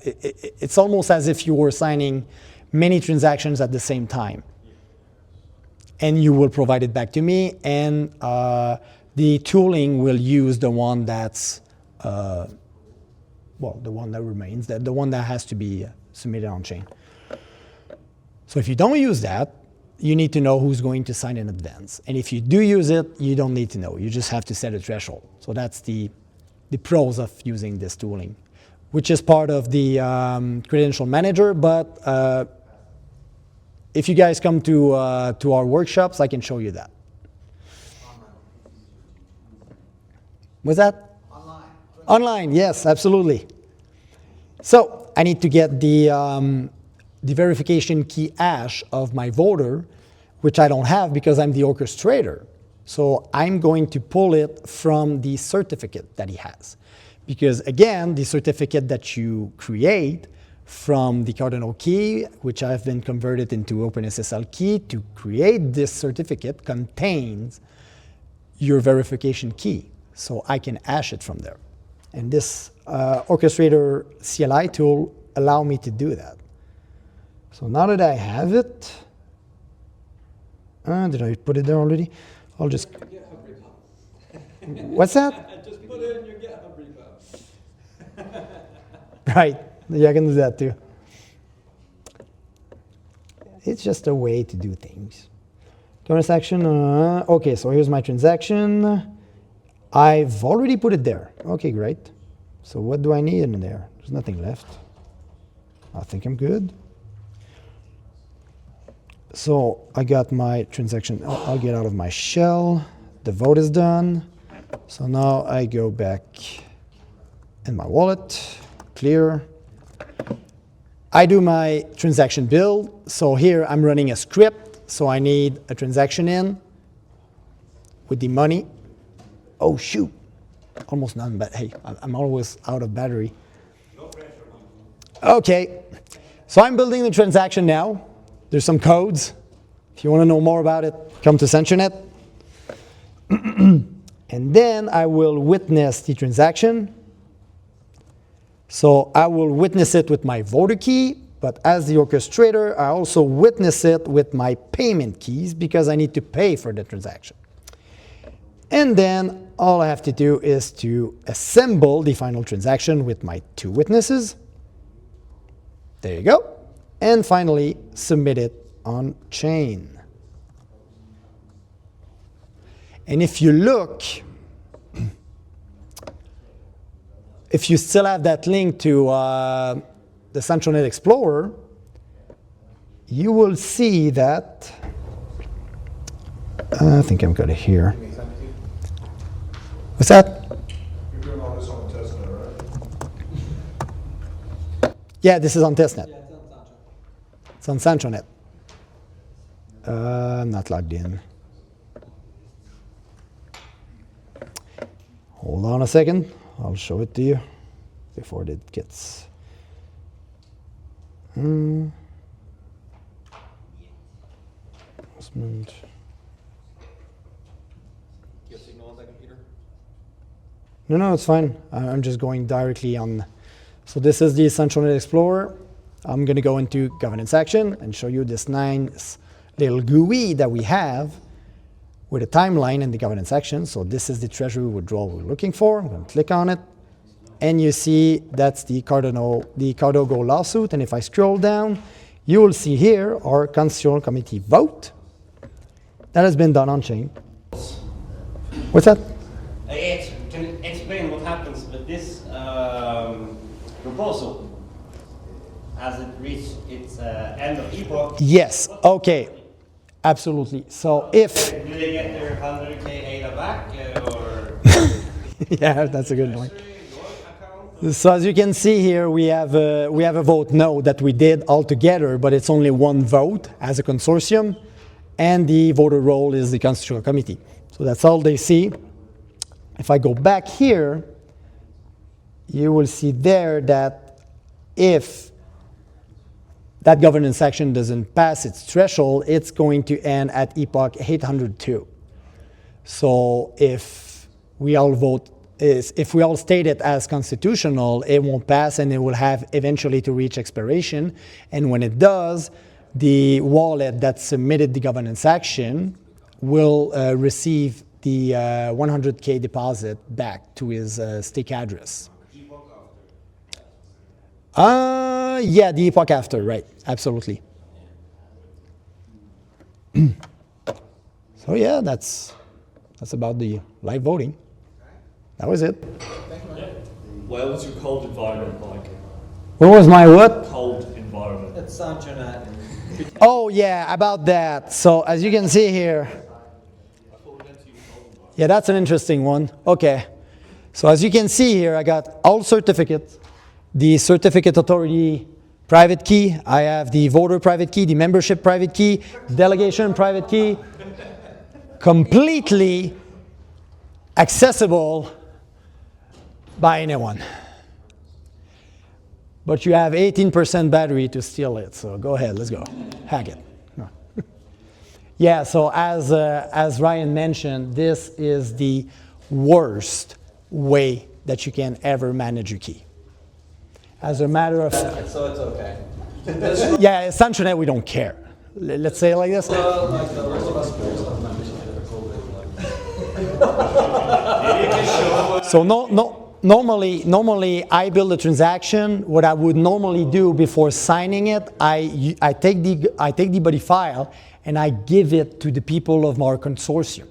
It's almost as if you were signing many transactions at the same time. And you will provide it back to me, and the tooling will use the one that's, the one that remains, the one that has to be submitted on chain. So if you don't use that, you need to know who's going to sign in advance. And if you do use it, you don't need to know. You just have to set a threshold. So that's the pros of using this tooling, which is part of the Credential Manager. But if you guys come to our workshops, I can show you that. What's that? Online, yes, absolutely. So I need to get the verification key hash of my voter, which I don't have because I'm the orchestrator. So I'm going to pull it from the certificate that he has. Because again, the certificate that you create from the Cardano key, which I've been converted into OpenSSL key to create this certificate, contains your verification key. So I can hash it from there. And this orchestrator CLI tool allow me to do that. So now that I have it, did I put it there already? I'll just. What's that? Just put it in your GitHub repo. Right. Yeah, I can do that too. It's just a way to do things. Transaction. Okay, so here's my transaction. I've already put it there. Okay, great. So what do I need in there? There's nothing left. I think I'm good. So I got my transaction. I'll get out of my shell. The vote is done. So now I go back in my wallet, clear. I do my transaction build. So here I'm running a script. So I need a transaction in with the money. Oh, shoot. Almost none, but hey, I'm always out of battery. Okay. So I'm building the transaction now. There's some codes. If you want to know more about it, come to SanchoNet. And then I will witness the transaction. So I will witness it with my voter key, but as the orchestrator, I also witness it with my payment keys because I need to pay for the transaction. And then all I have to do is to assemble the final transaction with my two witnesses. There you go. And finally, submit it on chain. And if you look, if you still have that link to the SanchoNet Explorer, you will see that, I think I've got it here. What's that? You're doing all this on testnet, right? Yeah, this is on testnet. It's on SanchoNet. I'm not logged in. Hold on a second. I'll show it to you before it gets. No, it's fine. I'm just going directly on. So this is the SanchoNet Explorer. I'm going to go into governance action and show you this nice little GUI that we have with a timeline in the governance action. So this is the treasury withdrawal we're looking for. I'm going to click on it. And you see that's the Cardano lawsuit. And if I scroll down, you will see here our Constitutional Committee vote that has been done on chain. What's that? Can you explain what happens with this proposal? Has it reached its end of epoch? Yes, okay, absolutely. So if... Do they get their 100K ADA back, or...? Yeah, that's a good point. So as you can see here, we have a vote no that we did all together, but it's only one vote as a consortium, and the voter roll is the Constitutional Committee. So that's all they see. If I go back here, you will see there that if that governance action doesn't pass its threshold, it's going to end at epoch 802. So if we all state it as constitutional, it won't pass and it will have eventually to reach expiration. And when it does, the wallet that submitted the governance action will receive the 100K deposit back to his stake address. Yeah, the epoch after, right, absolutely. So yeah, that's about the live voting. That was it. Where was your cold environment like? What was my what? Cold environment. That's SanchoNet. Oh yeah, about that. So as you can see here, yeah, that's an interesting one. Okay, so as you can see here, I got all certificates, the certificate authority private key, I have the voter private key, the membership private key, delegation private key, completely accessible by anyone. But you have 18% battery to steal it, so go ahead, let's go, hack it. No. Yeah, so as Ryan mentioned, this is the worst way that you can ever manage your key. As a matter of fact. So it's okay. Yeah, SanchoNet, we don't care. Let's say it like this. Well, like the rest of us players have membership like. So normally I build a transaction. What I would normally do before signing it, I take the body file and I give it to the people of our consortium.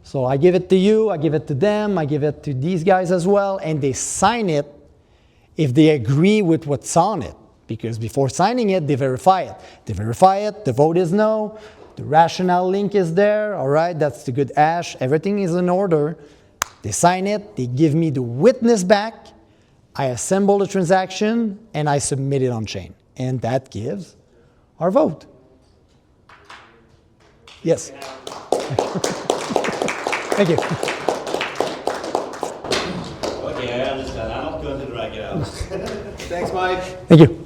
So I give it to you, I give it to them, I give it to these guys as well, and they sign it if they agree with what's on it. Because before signing it, they verify it. They verify it, the vote is no, the rationale link is there, all right, that's the good hash, everything is in order. They sign it, they give me the witness back, I assemble the transaction, and I submit it on chain. And that gives our vote. Yes. Thank you. Okay, I understand. I'm not going to drag it out. Thanks, Mike. Thank you.